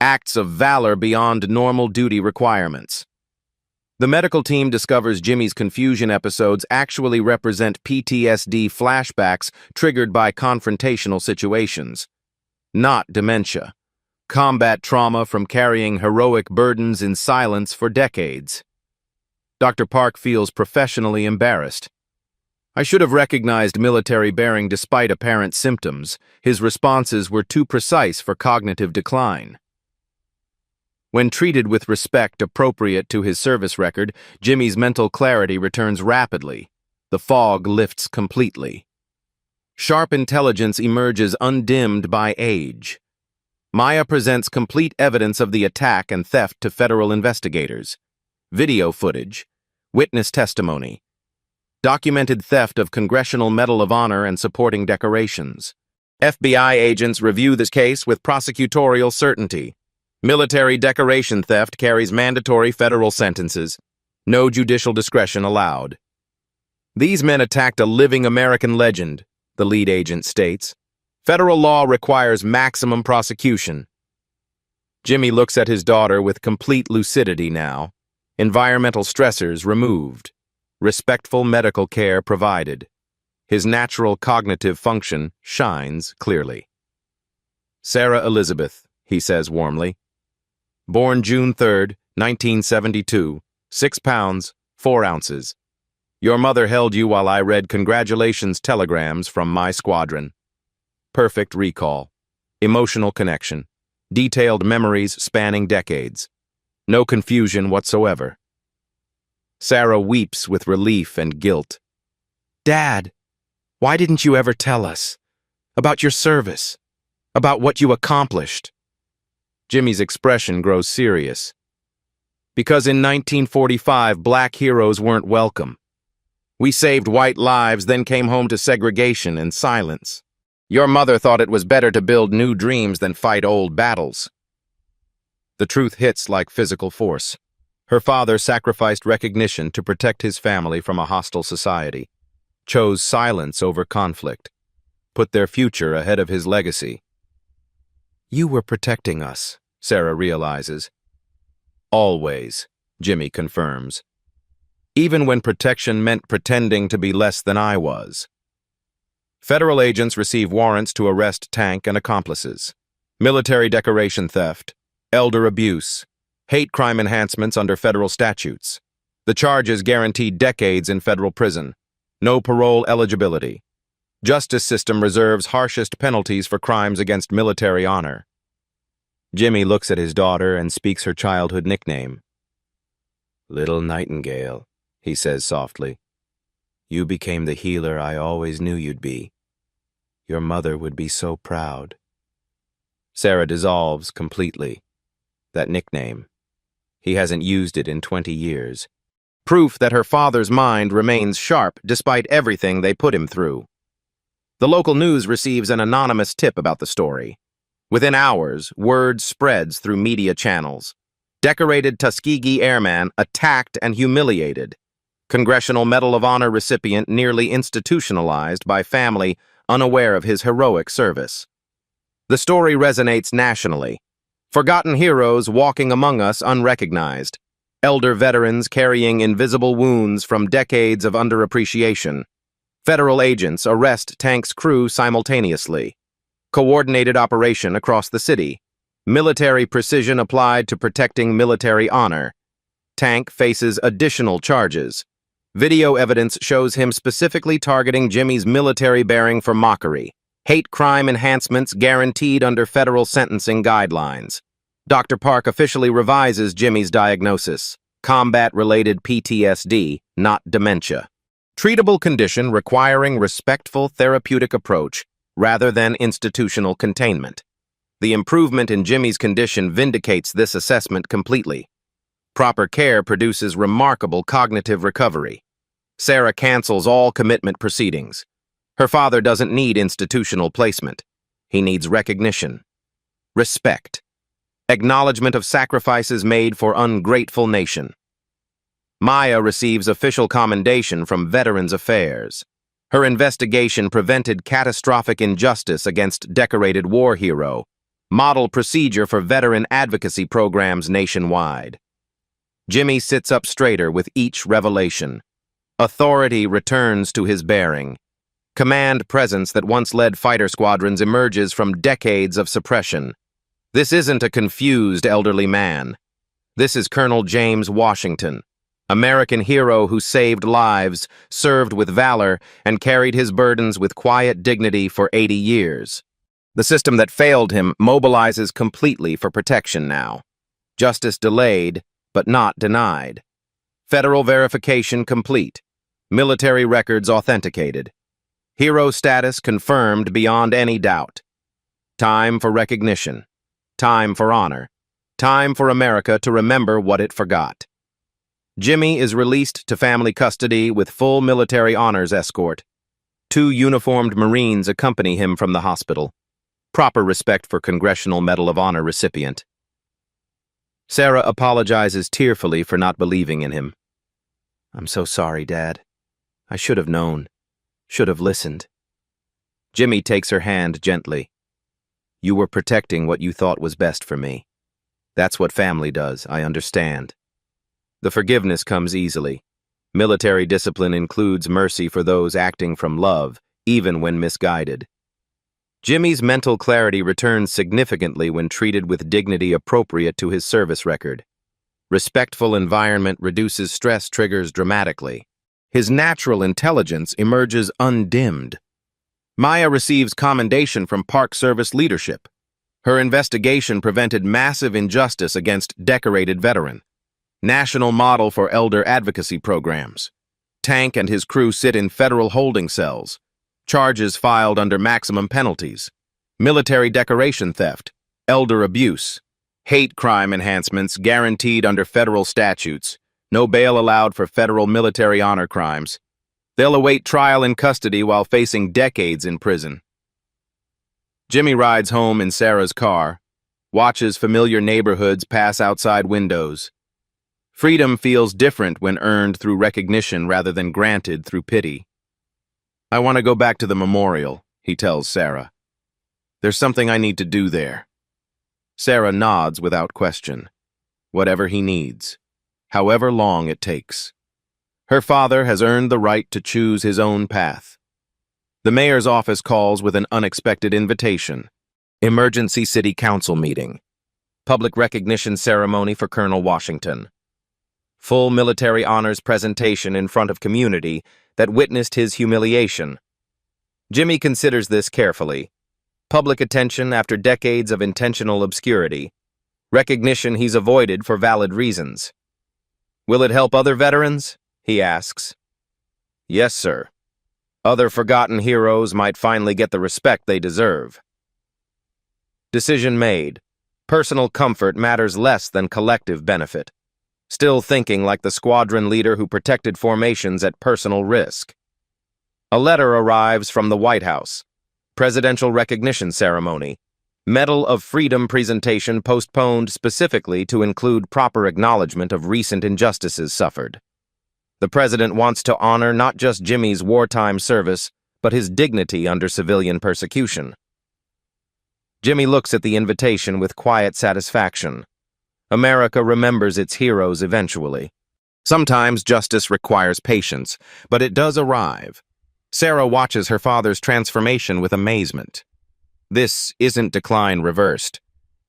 Acts of valor beyond normal duty requirements." The medical team discovers Jimmy's confusion episodes actually represent PTSD flashbacks triggered by confrontational situations. Not dementia. Combat trauma from carrying heroic burdens in silence for decades. Dr. Park feels professionally embarrassed. "I should have recognized military bearing despite apparent symptoms. His responses were too precise for cognitive decline." When treated with respect appropriate to his service record, Jimmy's mental clarity returns rapidly. The fog lifts completely. Sharp intelligence emerges undimmed by age. Maya presents complete evidence of the attack and theft to federal investigators. Video footage, witness testimony, documented theft of Congressional Medal of Honor and supporting decorations. FBI agents review this case with prosecutorial certainty. Military decoration theft carries mandatory federal sentences. No judicial discretion allowed. "These men attacked a living American legend," the lead agent states. "Federal law requires maximum prosecution." Jimmy looks at his daughter with complete lucidity now. Environmental stressors removed. Respectful medical care provided. His natural cognitive function shines clearly. "Sarah Elizabeth," he says warmly. "Born June 3rd, 1972, 6 pounds, 4 ounces. Your mother held you while I read congratulations telegrams from my squadron. Perfect recall. Emotional connection. Detailed memories spanning decades. No confusion whatsoever." Sarah weeps with relief and guilt. "Dad, why didn't you ever tell us? About your service? About what you accomplished?" Jimmy's expression grows serious. "Because in 1945, black heroes weren't welcome. We saved white lives, then came home to segregation and silence. Your mother thought it was better to build new dreams than fight old battles." The truth hits like physical force. Her father sacrificed recognition to protect his family from a hostile society, chose silence over conflict, put their future ahead of his legacy. "You were protecting us," Sarah realizes. "Always," Jimmy confirms. "Even when protection meant pretending to be less than I was." Federal agents receive warrants to arrest Tank and accomplices. Military decoration theft, elder abuse, hate crime enhancements under federal statutes. The charges guarantee decades in federal prison. No parole eligibility. Justice system reserves harshest penalties for crimes against military honor. Jimmy looks at his daughter and speaks her childhood nickname. "Little Nightingale," he says softly. "You became the healer I always knew you'd be. Your mother would be so proud." Sarah dissolves completely. That nickname. He hasn't used it in 20 years. Proof that her father's mind remains sharp despite everything they put him through. The local news receives an anonymous tip about the story. Within hours, word spreads through media channels. Decorated Tuskegee Airman attacked and humiliated. Congressional Medal of Honor recipient nearly institutionalized by family unaware of his heroic service. The story resonates nationally. Forgotten heroes walking among us unrecognized. Elder veterans carrying invisible wounds from decades of underappreciation. Federal agents arrest tank's crew simultaneously. Coordinated operation across the city. Military precision applied to protecting military honor. Tank faces additional charges. Video evidence shows him specifically targeting Jimmy's military bearing for mockery. Hate crime enhancements guaranteed under federal sentencing guidelines. Dr. Park officially revises Jimmy's diagnosis. Combat-related PTSD, not dementia. Treatable condition requiring respectful therapeutic approach rather than institutional containment. The improvement in Jimmy's condition vindicates this assessment completely. Proper care produces remarkable cognitive recovery. Sarah cancels all commitment proceedings. Her father doesn't need institutional placement. He needs recognition. Respect. Acknowledgement of sacrifices made for ungrateful nation. Maya receives official commendation from Veterans Affairs. Her investigation prevented catastrophic injustice against decorated war hero, model procedure for veteran advocacy programs nationwide. Jimmy sits up straighter with each revelation. Authority returns to his bearing. Command presence that once led fighter squadrons emerges from decades of suppression. This isn't a confused elderly man. This is Colonel James Washington, American hero who saved lives, served with valor, and carried his burdens with quiet dignity for 80 years. The system that failed him mobilizes completely for protection now. Justice delayed, but not denied. Federal verification complete. Military records authenticated. Hero status confirmed beyond any doubt. Time for recognition. Time for honor. Time for America to remember what it forgot. Jimmy is released to family custody with full military honors escort. 2 uniformed Marines accompany him from the hospital. Proper respect for Congressional Medal of Honor recipient. Sarah apologizes tearfully for not believing in him. "I'm so sorry, Dad. I should have known. Should have listened." Jimmy takes her hand gently. "You were protecting what you thought was best for me. That's what family does, I understand." The forgiveness comes easily. Military discipline includes mercy for those acting from love, even when misguided. Jimmy's mental clarity returns significantly when treated with dignity appropriate to his service record. Respectful environment reduces stress triggers dramatically. His natural intelligence emerges undimmed. Maya receives commendation from Park Service leadership. Her investigation prevented massive injustice against decorated veteran. National model for elder advocacy programs. Tank and his crew sit in federal holding cells. Charges filed under maximum penalties. Military decoration theft. Elder abuse. Hate crime enhancements guaranteed under federal statutes. No bail allowed for federal military honor crimes. They'll await trial in custody while facing decades in prison. Jimmy rides home in Sarah's car, watches familiar neighborhoods pass outside windows. Freedom feels different when earned through recognition rather than granted through pity. "I want to go back to the memorial," he tells Sarah. "There's something I need to do there." Sarah nods without question. Whatever he needs, however long it takes. Her father has earned the right to choose his own path. The mayor's office calls with an unexpected invitation. Emergency City Council meeting. Public recognition ceremony for Colonel Washington. Full military honors presentation in front of community that witnessed his humiliation. Jimmy considers this carefully. Public attention after decades of intentional obscurity. recognition he's avoided for valid reasons. Will it help other veterans? He asks. Yes, sir. Other forgotten heroes might finally get the respect they deserve. Decision made. Personal comfort matters less than collective benefit. Still thinking like the squadron leader who protected formations at personal risk. A letter arrives from the White House. Presidential recognition ceremony. Medal of Freedom presentation postponed specifically to include proper acknowledgement of recent injustices suffered. The president wants to honor not just Jimmy's wartime service, but his dignity under civilian persecution. Jimmy looks at the invitation with quiet satisfaction. America remembers its heroes eventually. Sometimes justice requires patience, but it does arrive. Sarah watches her father's transformation with amazement. This isn't decline reversed.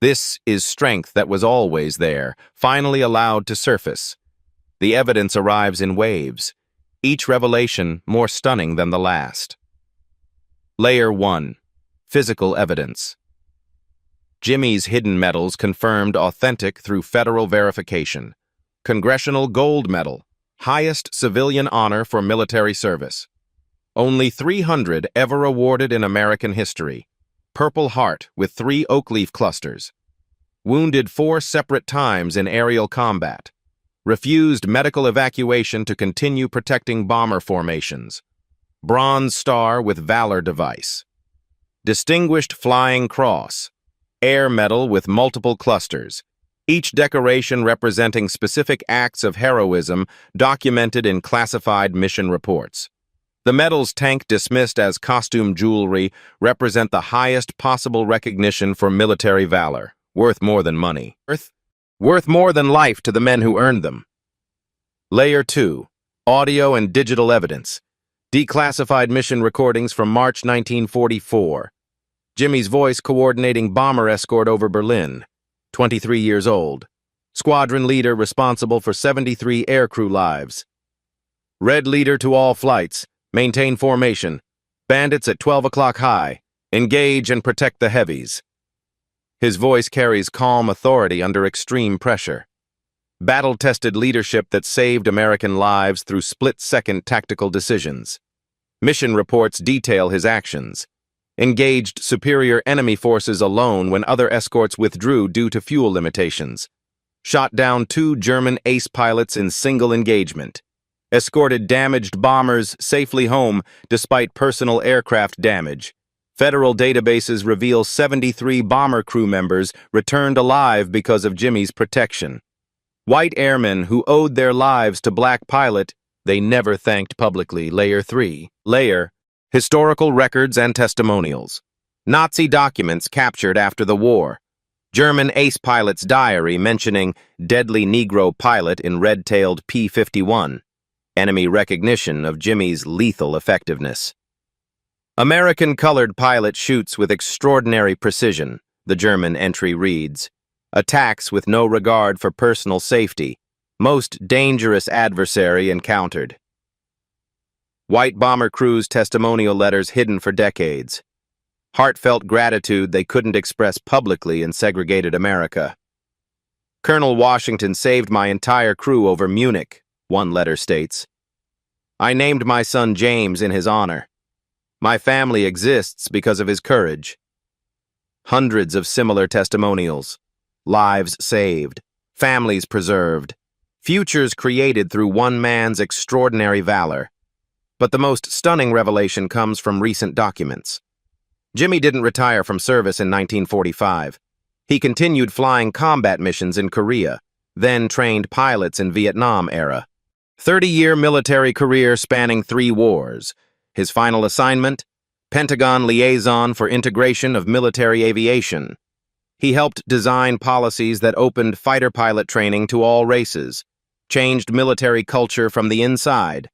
This is strength that was always there, finally allowed to surface. The evidence arrives in waves, each revelation more stunning than the last. Layer 1. Physical evidence. Jimmy's hidden medals confirmed authentic through federal verification. Congressional Gold Medal, highest civilian honor for military service. Only 300 ever awarded in American history. Purple Heart with 3 oak leaf clusters. Wounded 4 separate times in aerial combat. Refused medical evacuation to continue protecting bomber formations. Bronze Star with Valor device. Distinguished Flying Cross. Air Medal with multiple clusters. Each decoration representing specific acts of heroism documented in classified mission reports. The medals tank dismissed as costume jewelry represent the highest possible recognition for military valor, worth more than money. Worth more than life to the men who earned them. Layer 2. Audio and digital evidence. Declassified mission recordings from March 1944. Jimmy's voice coordinating bomber escort over Berlin. 23 years old. Squadron leader responsible for 73 aircrew lives. Red leader to all flights. Maintain formation. Bandits at 12 o'clock high. Engage and protect the heavies. His voice carries calm authority under extreme pressure. Battle-tested leadership that saved American lives through split-second tactical decisions. Mission reports detail his actions. Engaged superior enemy forces alone when other escorts withdrew due to fuel limitations. Shot down 2 German ace pilots in single engagement. Escorted damaged bombers safely home despite personal aircraft damage. Federal databases reveal 73 bomber crew members returned alive because of Jimmy's protection. White airmen who owed their lives to black pilot they never thanked publicly. Layer 3. Layer. Historical records and testimonials. Nazi documents captured after the war. German ace pilot's diary mentioning deadly Negro pilot in red-tailed P-51. Enemy recognition of Jimmy's lethal effectiveness. American colored pilot shoots with extraordinary precision, the German entry reads. Attacks with no regard for personal safety. Most dangerous adversary encountered. White bomber crews' testimonial letters hidden for decades. Heartfelt gratitude they couldn't express publicly in segregated America. Colonel Washington saved my entire crew over Munich, one letter states. I named my son James in his honor. My family exists because of his courage. Hundreds of similar testimonials. Lives saved. Families preserved. Futures created through one man's extraordinary valor. But the most stunning revelation comes from recent documents. Jimmy didn't retire from service in 1945. He continued flying combat missions in Korea, then trained pilots in Vietnam era. 30-year military career spanning 3 wars. His final assignment? Pentagon Liaison for Integration of Military Aviation. He helped design policies that opened fighter pilot training to all races, changed military culture from the inside.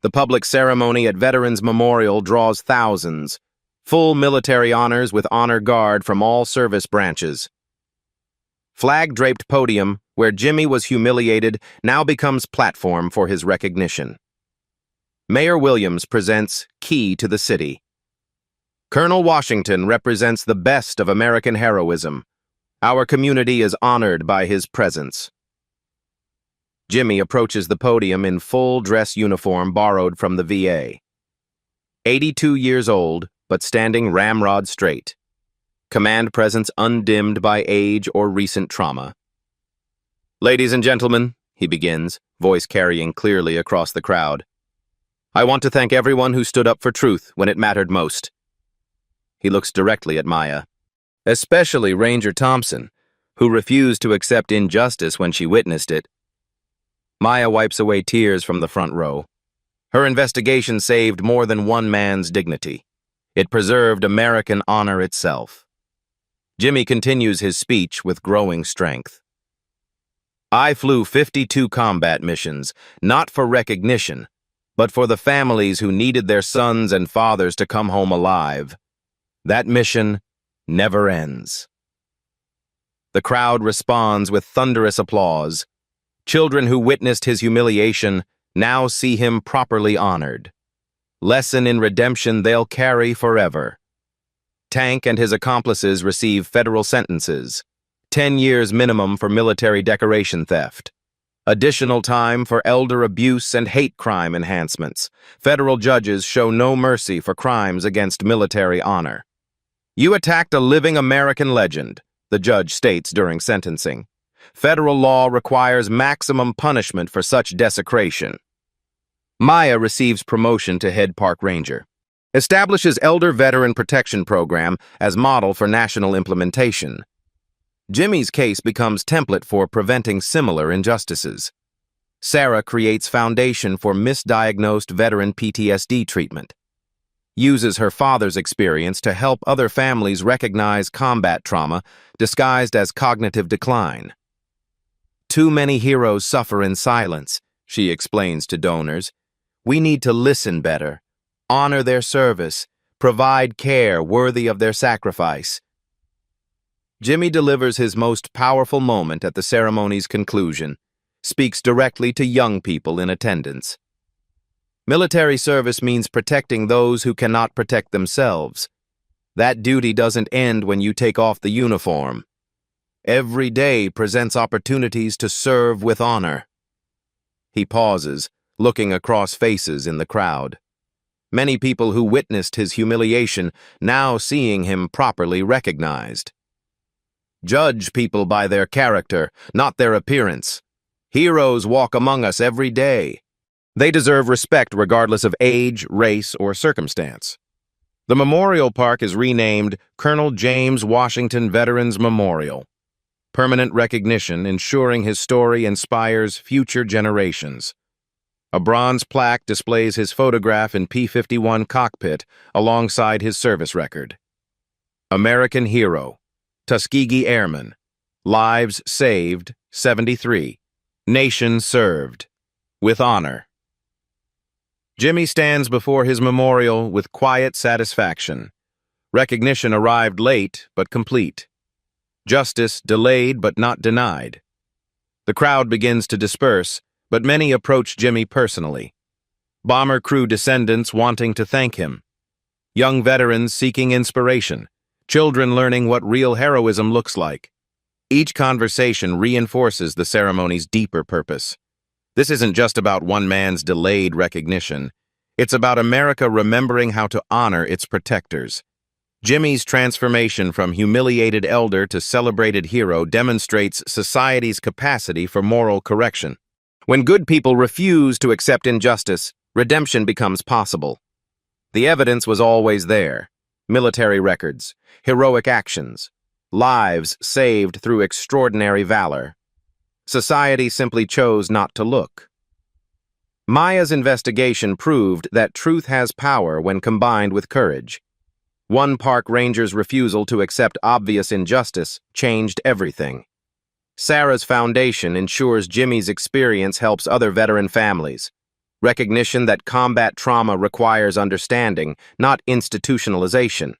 The public ceremony at Veterans Memorial draws thousands. Full military honors with honor guard from all service branches. Flag-draped podium, where Jimmy was humiliated, now becomes platform for his recognition. Mayor Williams presents Key to the City. Colonel Washington represents the best of American heroism. Our community is honored by his presence. Jimmy approaches the podium in full dress uniform borrowed from the VA. 82 years old, but standing ramrod straight. Command presence undimmed by age or recent trauma. "Ladies and gentlemen," he begins, voice carrying clearly across the crowd, "I want to thank everyone who stood up for truth when it mattered most." He looks directly at Maya, especially Ranger Thompson, who refused to accept injustice when she witnessed it. Maya wipes away tears from the front row. Her investigation saved more than one man's dignity. It preserved American honor itself. Jimmy continues his speech with growing strength. "I flew 52 combat missions, not for recognition, but for the families who needed their sons and fathers to come home alive. That mission never ends." The crowd responds with thunderous applause. Children who witnessed his humiliation now see him properly honored. Lesson in redemption they'll carry forever. Tank and his accomplices receive federal sentences. 10 years minimum for military decoration theft. Additional time for elder abuse and hate crime enhancements. Federal judges show no mercy for crimes against military honor. "You attacked a living American legend," the judge states during sentencing. "Federal law requires maximum punishment for such desecration." Maya receives promotion to head park ranger. Establishes Elder Veteran Protection Program as model for national implementation. Jimmy's case becomes template for preventing similar injustices. Sarah creates foundation for misdiagnosed veteran PTSD treatment. Uses her father's experience to help other families recognize combat trauma disguised as cognitive decline. "Too many heroes suffer in silence," she explains to donors. "We need to listen better, honor their service, provide care worthy of their sacrifice." Jimmy delivers his most powerful moment at the ceremony's conclusion, speaks directly to young people in attendance. Military service means protecting those who cannot protect themselves. That duty doesn't end when you take off the uniform. Every day presents opportunities to serve with honor. He pauses, looking across faces in the crowd. Many people who witnessed his humiliation now seeing him properly recognized. "Judge people by their character, not their appearance. Heroes walk among us every day. They deserve respect regardless of age, race, or circumstance." The memorial park is renamed Colonel James Washington Veterans Memorial. Permanent recognition ensuring his story inspires future generations. A bronze plaque displays his photograph in P-51 cockpit alongside his service record. American Hero, Tuskegee Airman, Lives Saved, 73, Nation Served, with honor. Jimmy stands before his memorial with quiet satisfaction. Recognition arrived late but complete. Justice delayed but not denied. The crowd begins to disperse, but many approach Jimmy personally. Bomber crew descendants wanting to thank him. Young veterans seeking inspiration. Children learning what real heroism looks like. Each conversation reinforces the ceremony's deeper purpose. This isn't just about one man's delayed recognition. It's about America remembering how to honor its protectors. Jimmy's transformation from humiliated elder to celebrated hero demonstrates society's capacity for moral correction. When good people refuse to accept injustice, redemption becomes possible. The evidence was always there. Military records, heroic actions, lives saved through extraordinary valor. Society simply chose not to look. Maya's investigation proved that truth has power when combined with courage. One park ranger's refusal to accept obvious injustice changed everything. Sarah's foundation ensures Jimmy's experience helps other veteran families. Recognition that combat trauma requires understanding, not institutionalization.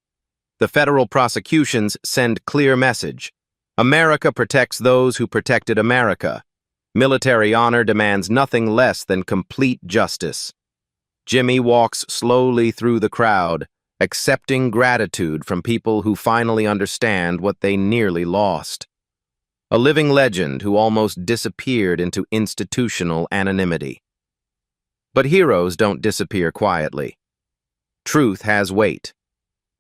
The federal prosecutions send clear message. America protects those who protected America. Military honor demands nothing less than complete justice. Jimmy walks slowly through the crowd, accepting gratitude from people who finally understand what they nearly lost. A living legend who almost disappeared into institutional anonymity. But heroes don't disappear quietly. Truth has weight.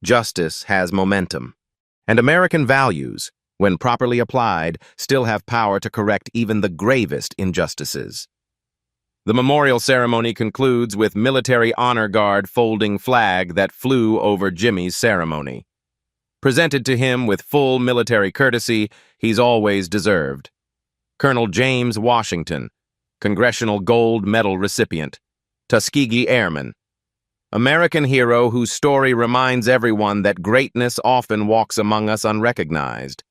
Justice has momentum. And American values, when properly applied, still have power to correct even the gravest injustices. The memorial ceremony concludes with military honor guard folding flag that flew over Jimmy's ceremony. Presented to him with full military courtesy he's always deserved. Colonel James Washington, Congressional Gold Medal recipient, Tuskegee Airman. American hero whose story reminds everyone that greatness often walks among us unrecognized.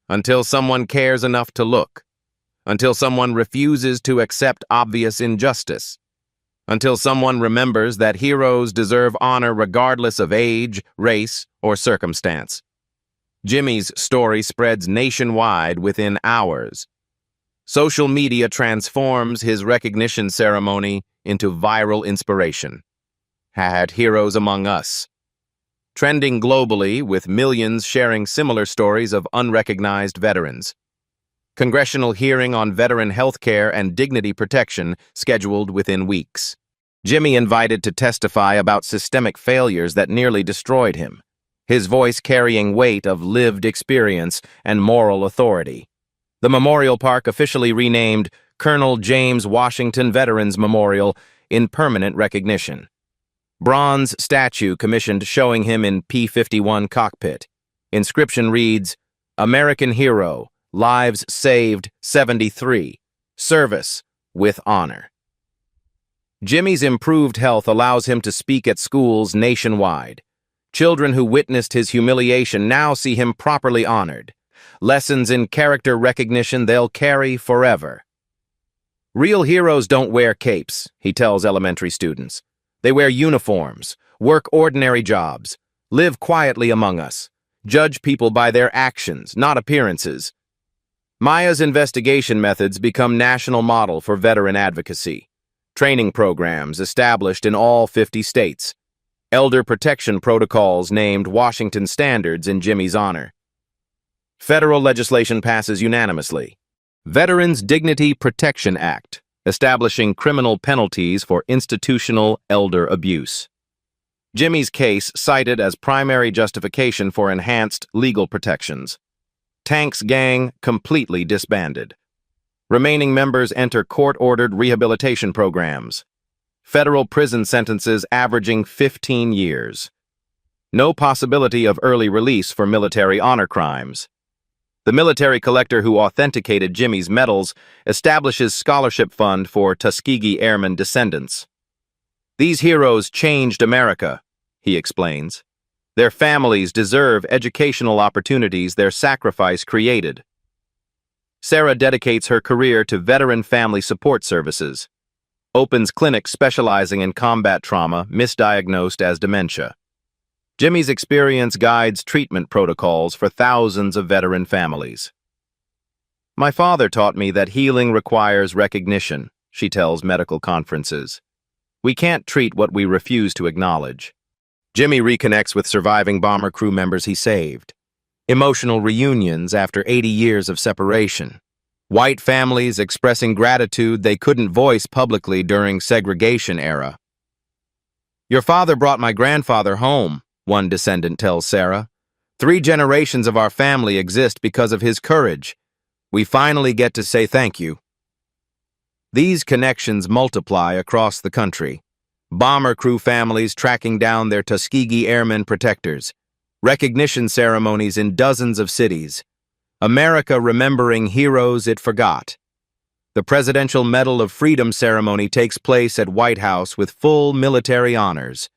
Until someone cares enough to look. Until someone refuses to accept obvious injustice. Until someone remembers that heroes deserve honor regardless of age, race, or circumstance. Jimmy's story spreads nationwide within hours. Social media transforms his recognition ceremony into viral inspiration. Had heroes among us. Trending globally with millions sharing similar stories of unrecognized veterans. Congressional hearing on veteran health care and dignity protection scheduled within weeks. Jimmy invited to testify about systemic failures that nearly destroyed him, his voice carrying weight of lived experience and moral authority. The memorial park officially renamed Colonel James Washington Veterans Memorial in permanent recognition. Bronze statue commissioned showing him in P-51 cockpit. Inscription reads, American Hero, Lives Saved 73, Service with Honor. Jimmy's improved health allows him to speak at schools nationwide. Children who witnessed his humiliation now see him properly honored. Lessons in character recognition they'll carry forever. Real heroes don't wear capes, he tells elementary students. They wear uniforms, work ordinary jobs, live quietly among us, judge people by their actions, not appearances. Maya's investigation methods become national model for veteran advocacy. Training programs established in all 50 states. Elder protection protocols named Washington Standards in Jimmy's honor. Federal legislation passes unanimously. Veterans Dignity Protection Act, establishing criminal penalties for institutional elder abuse. Jimmy's case cited as primary justification for enhanced legal protections. Tank's gang completely disbanded. Remaining members enter court-ordered rehabilitation programs. Federal prison sentences averaging 15 years. No possibility of early release for military honor crimes. The military collector who authenticated Jimmy's medals establishes scholarship fund for Tuskegee Airmen descendants. These heroes changed America, he explains. Their families deserve educational opportunities their sacrifice created. Sarah dedicates her career to veteran family support services. Opens clinics specializing in combat trauma misdiagnosed as dementia. Jimmy's experience guides treatment protocols for thousands of veteran families. My father taught me that healing requires recognition, she tells medical conferences. We can't treat what we refuse to acknowledge. Jimmy reconnects with surviving bomber crew members he saved. Emotional reunions after 80 years of separation. White families expressing gratitude they couldn't voice publicly during segregation era. Your father brought my grandfather home, one descendant tells Sarah. 3 generations of our family exist because of his courage. We finally get to say thank you. These connections multiply across the country. Bomber crew families tracking down their Tuskegee Airmen protectors. Recognition ceremonies in dozens of cities. America remembering heroes it forgot. The Presidential Medal of Freedom ceremony takes place at White House with full military honors.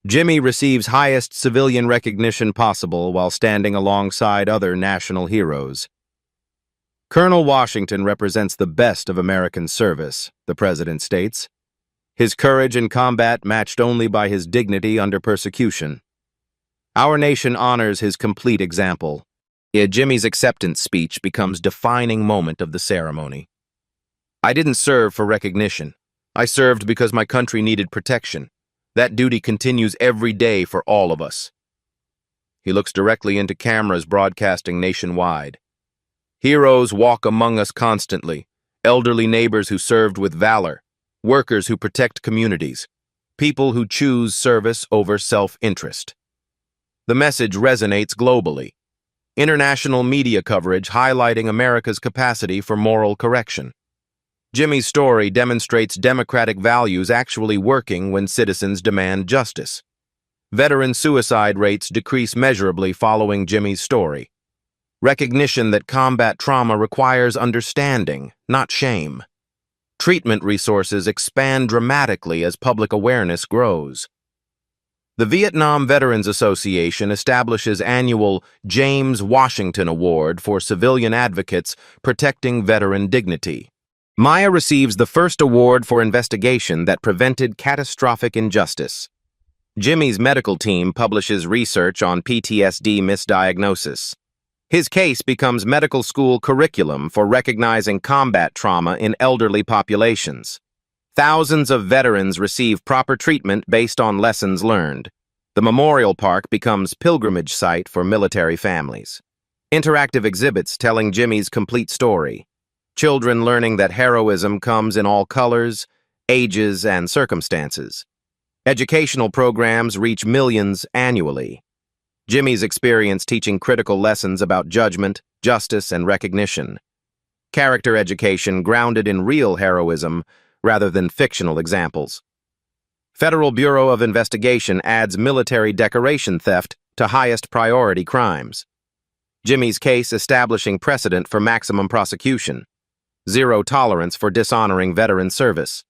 Jimmy receives highest civilian recognition possible while standing alongside other national heroes. Colonel Washington represents the best of American service, the president states. His courage in combat matched only by his dignity under persecution. Our nation honors his complete example. Jimmy's acceptance speech becomes a defining moment of the ceremony. I didn't serve for recognition. I served because my country needed protection. That duty continues every day for all of us. He looks directly into cameras broadcasting nationwide. Heroes walk among us constantly, elderly neighbors who served with valor, workers who protect communities, people who choose service over self-interest. The message resonates globally. International media coverage highlighting America's capacity for moral correction. Jimmy's story demonstrates democratic values actually working when citizens demand justice. Veteran suicide rates decrease measurably following Jimmy's story. Recognition that combat trauma requires understanding, not shame. Treatment resources expand dramatically as public awareness grows. The Vietnam Veterans Association establishes annual James Washington Award for civilian advocates protecting veteran dignity. Maya receives the first award for investigation that prevented catastrophic injustice. Jimmy's medical team publishes research on PTSD misdiagnosis. His case becomes medical school curriculum for recognizing combat trauma in elderly populations. Thousands of veterans receive proper treatment based on lessons learned. The memorial park becomes pilgrimage site for military families. Interactive exhibits telling Jimmy's complete story. Children learning that heroism comes in all colors, ages, and circumstances. Educational programs reach millions annually. Jimmy's experience teaching critical lessons about judgment, justice, and recognition. Character education grounded in real heroism rather than fictional examples. Federal Bureau of Investigation adds military decoration theft to highest priority crimes. Jimmy's case establishing precedent for maximum prosecution. Zero tolerance for dishonoring veteran service.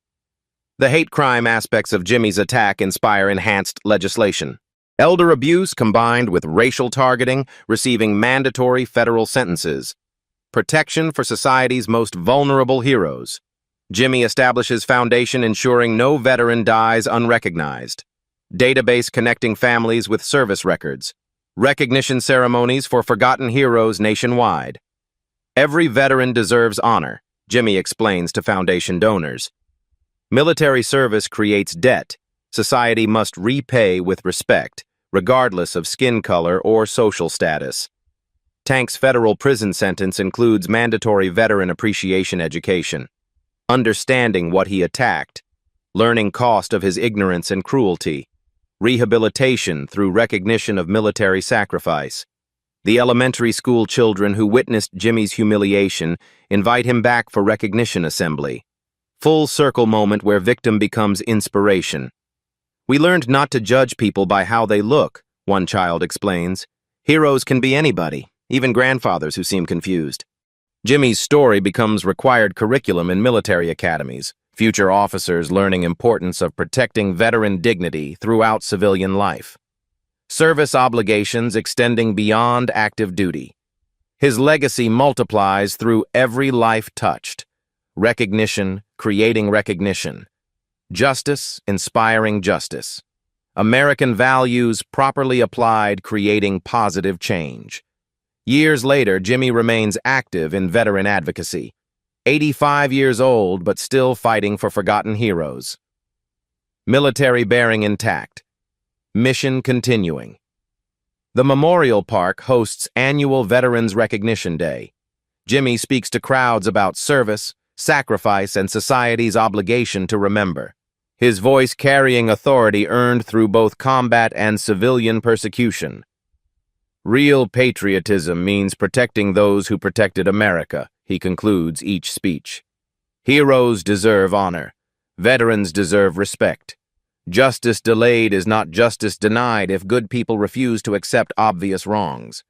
The hate crime aspects of Jimmy's attack inspire enhanced legislation. Elder abuse combined with racial targeting receiving mandatory federal sentences. Protection for society's most vulnerable heroes. Jimmy establishes foundation ensuring no veteran dies unrecognized. Database connecting families with service records. Recognition ceremonies for forgotten heroes nationwide. Every veteran deserves honor, Jimmy explains to foundation donors. Military service creates debt. Society must repay with respect, regardless of skin color or social status. Tank's federal prison sentence includes mandatory veteran appreciation education, understanding what he attacked, learning cost of his ignorance and cruelty, rehabilitation through recognition of military sacrifice. The elementary school children who witnessed Jimmy's humiliation invite him back for recognition assembly. Full circle moment where victim becomes inspiration. We learned not to judge people by how they look, one child explains. Heroes can be anybody, even grandfathers who seem confused. Jimmy's story becomes required curriculum in military academies, future officers learning importance of protecting veteran dignity throughout civilian life. Service obligations extending beyond active duty. His legacy multiplies through every life touched. Recognition, creating recognition. Justice, inspiring justice. American values properly applied, creating positive change. Years later, Jimmy remains active in veteran advocacy. 85 years old, but still fighting for forgotten heroes. Military bearing intact. Mission continuing. The Memorial Park hosts annual Veterans Recognition Day. Jimmy speaks to crowds about service, sacrifice, and society's obligation to remember. His voice carrying authority earned through both combat and civilian persecution. Real patriotism means protecting those who protected America, he concludes each speech. Heroes deserve honor. Veterans deserve respect. Justice delayed is not justice denied if good people refuse to accept obvious wrongs.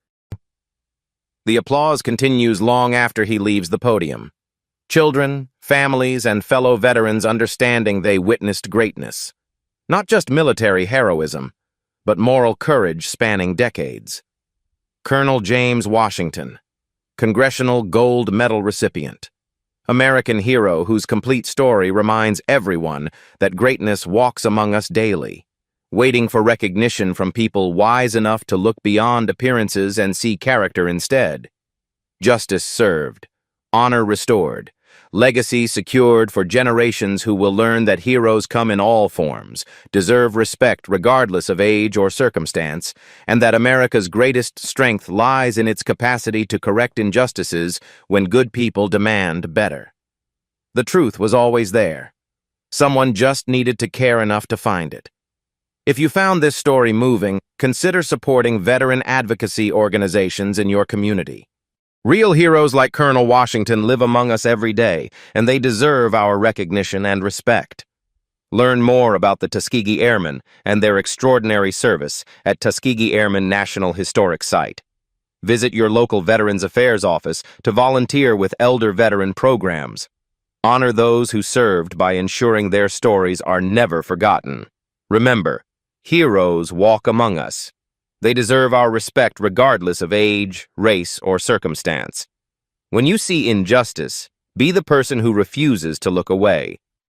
The applause continues long after he leaves the podium. Children, families, and fellow veterans understanding they witnessed greatness. Not just military heroism, but moral courage spanning decades. Colonel James Washington, Congressional Gold Medal recipient. American hero whose complete story reminds everyone that greatness walks among us daily, waiting for recognition from people wise enough to look beyond appearances and see character instead. Justice served, honor restored, legacy secured for generations who will learn that heroes come in all forms, deserve respect regardless of age or circumstance, and that America's greatest strength lies in its capacity to correct injustices when good people demand better. The truth was always there. Someone just needed to care enough to find it. If you found this story moving, consider supporting veteran advocacy organizations in your community. Real heroes like Colonel Washington live among us every day, and they deserve our recognition and respect. Learn more about the Tuskegee Airmen and their extraordinary service at Tuskegee Airmen National Historic Site. Visit your local Veterans Affairs office to volunteer with elder veteran programs. Honor those who served by ensuring their stories are never forgotten. Remember, heroes walk among us. They deserve our respect regardless of age, race, or circumstance. When you see injustice, be the person who refuses to look away.